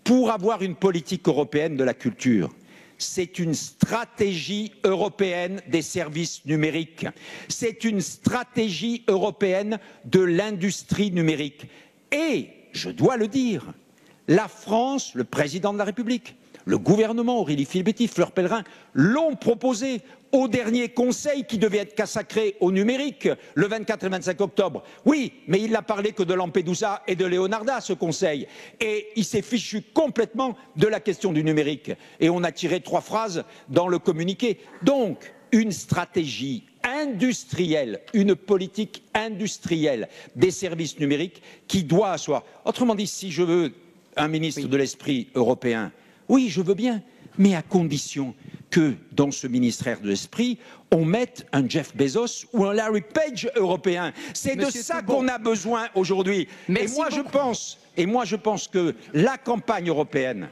pour avoir une politique européenne de la culture, c'est une stratégie européenne des services numériques. C'est une stratégie européenne de l'industrie numérique. Et, je dois le dire, la France, le président de la République, le gouvernement, Aurélie Filippetti, Fleur Pellerin, l'ont proposé au dernier conseil qui devait être consacré au numérique, le 24 et 25 octobre. Oui, mais il n'a parlé que de Lampedusa et de Leonarda, ce conseil. Et il s'est fichu complètement de la question du numérique. Et on a tiré 3 phrases dans le communiqué. Donc, une stratégie industrielle, une politique industrielle des services numériques qui doit asseoir. Autrement dit, si je veux un ministre de l'Esprit européen, oui, je veux bien, mais à condition que dans ce ministère de l'Esprit, on mette un Jeff Bezos ou un Larry Page européen. C'est de ça qu'on a besoin aujourd'hui. Et moi, je pense que la campagne européenne,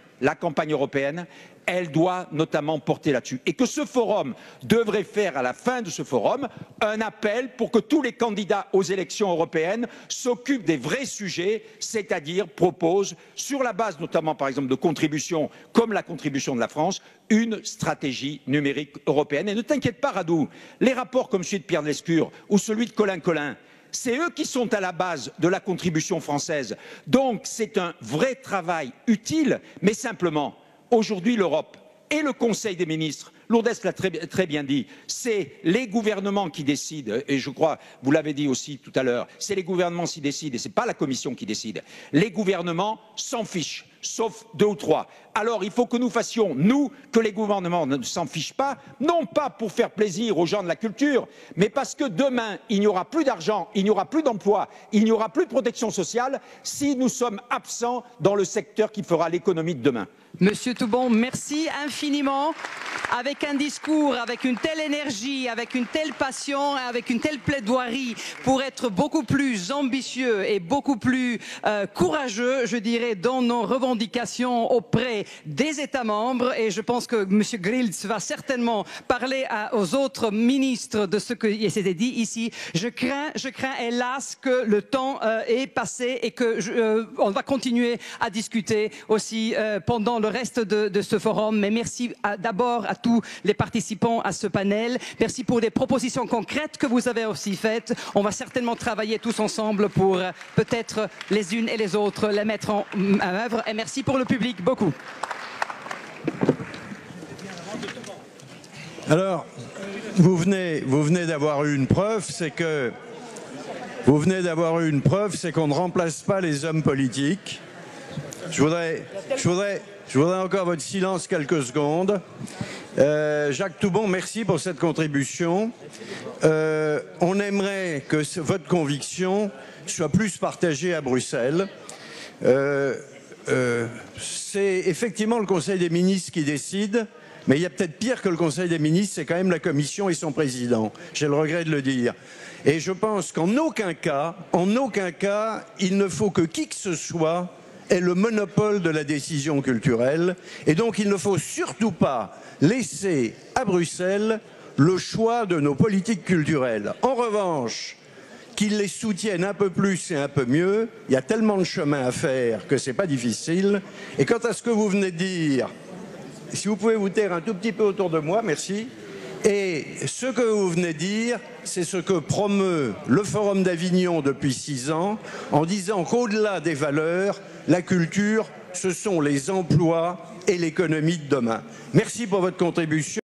elle doit notamment porter là-dessus. Et que ce forum devrait faire, à la fin de ce forum, un appel pour que tous les candidats aux élections européennes s'occupent des vrais sujets, c'est-à-dire proposent, sur la base notamment par exemple de contributions comme la contribution de la France, une stratégie numérique européenne. Et ne t'inquiète pas, Radu, les rapports comme celui de Pierre Lescure ou celui de Colin Collin, c'est eux qui sont à la base de la contribution française. Donc c'est un vrai travail utile, mais simplement, aujourd'hui, l'Europe et le Conseil des ministres, Lourdes l'a très bien dit, c'est les gouvernements qui décident, et je crois, vous l'avez dit aussi tout à l'heure, c'est les gouvernements qui décident, et ce n'est pas la Commission qui décide. Les gouvernements s'en fichent sauf 2 ou 3. Alors il faut que nous fassions, nous, que les gouvernements ne s'en fichent pas, non pas pour faire plaisir aux gens de la culture, mais parce que demain, il n'y aura plus d'argent, il n'y aura plus d'emploi, il n'y aura plus de protection sociale si nous sommes absents dans le secteur qui fera l'économie de demain. Monsieur Toubon, merci infiniment. Avec un discours, avec une telle énergie, avec une telle passion, avec une telle plaidoirie pour être beaucoup plus ambitieux et beaucoup plus courageux, je dirais, dans nos revendications auprès des États membres. Et je pense que M. Grilz va certainement parler aux autres ministres de ce qui s'était dit ici. Je crains hélas que le temps est passé et qu'on va continuer à discuter aussi pendant le reste de ce forum. Mais merci d'abord à tous les participants à ce panel. Merci pour les propositions concrètes que vous avez aussi faites. On va certainement travailler tous ensemble pour peut-être les unes et les autres les mettre en œuvre. Et merci pour le public, beaucoup. Alors, vous venez d'avoir une preuve, c'est que qu'on ne remplace pas les hommes politiques. Je voudrais encore votre silence quelques secondes. Jacques Toubon, merci pour cette contribution. On aimerait que votre conviction soit plus partagée à Bruxelles. C'est effectivement le Conseil des ministres qui décide, mais il y a peut-être pire que le Conseil des ministres, c'est quand même la Commission et son président. J'ai le regret de le dire. Et je pense qu'en aucun cas, il ne faut que qui que ce soit ait le monopole de la décision culturelle. Et donc, il ne faut surtout pas laisser à Bruxelles le choix de nos politiques culturelles. En revanche, qu'ils les soutiennent un peu plus et un peu mieux, il y a tellement de chemin à faire que c'est pas difficile. Et quant à ce que vous venez de dire, si vous pouvez vous taire un tout petit peu autour de moi, merci. Et ce que vous venez de dire, c'est ce que promeut le Forum d'Avignon depuis 6 ans, en disant qu'au-delà des valeurs, la culture, ce sont les emplois et l'économie de demain. Merci pour votre contribution.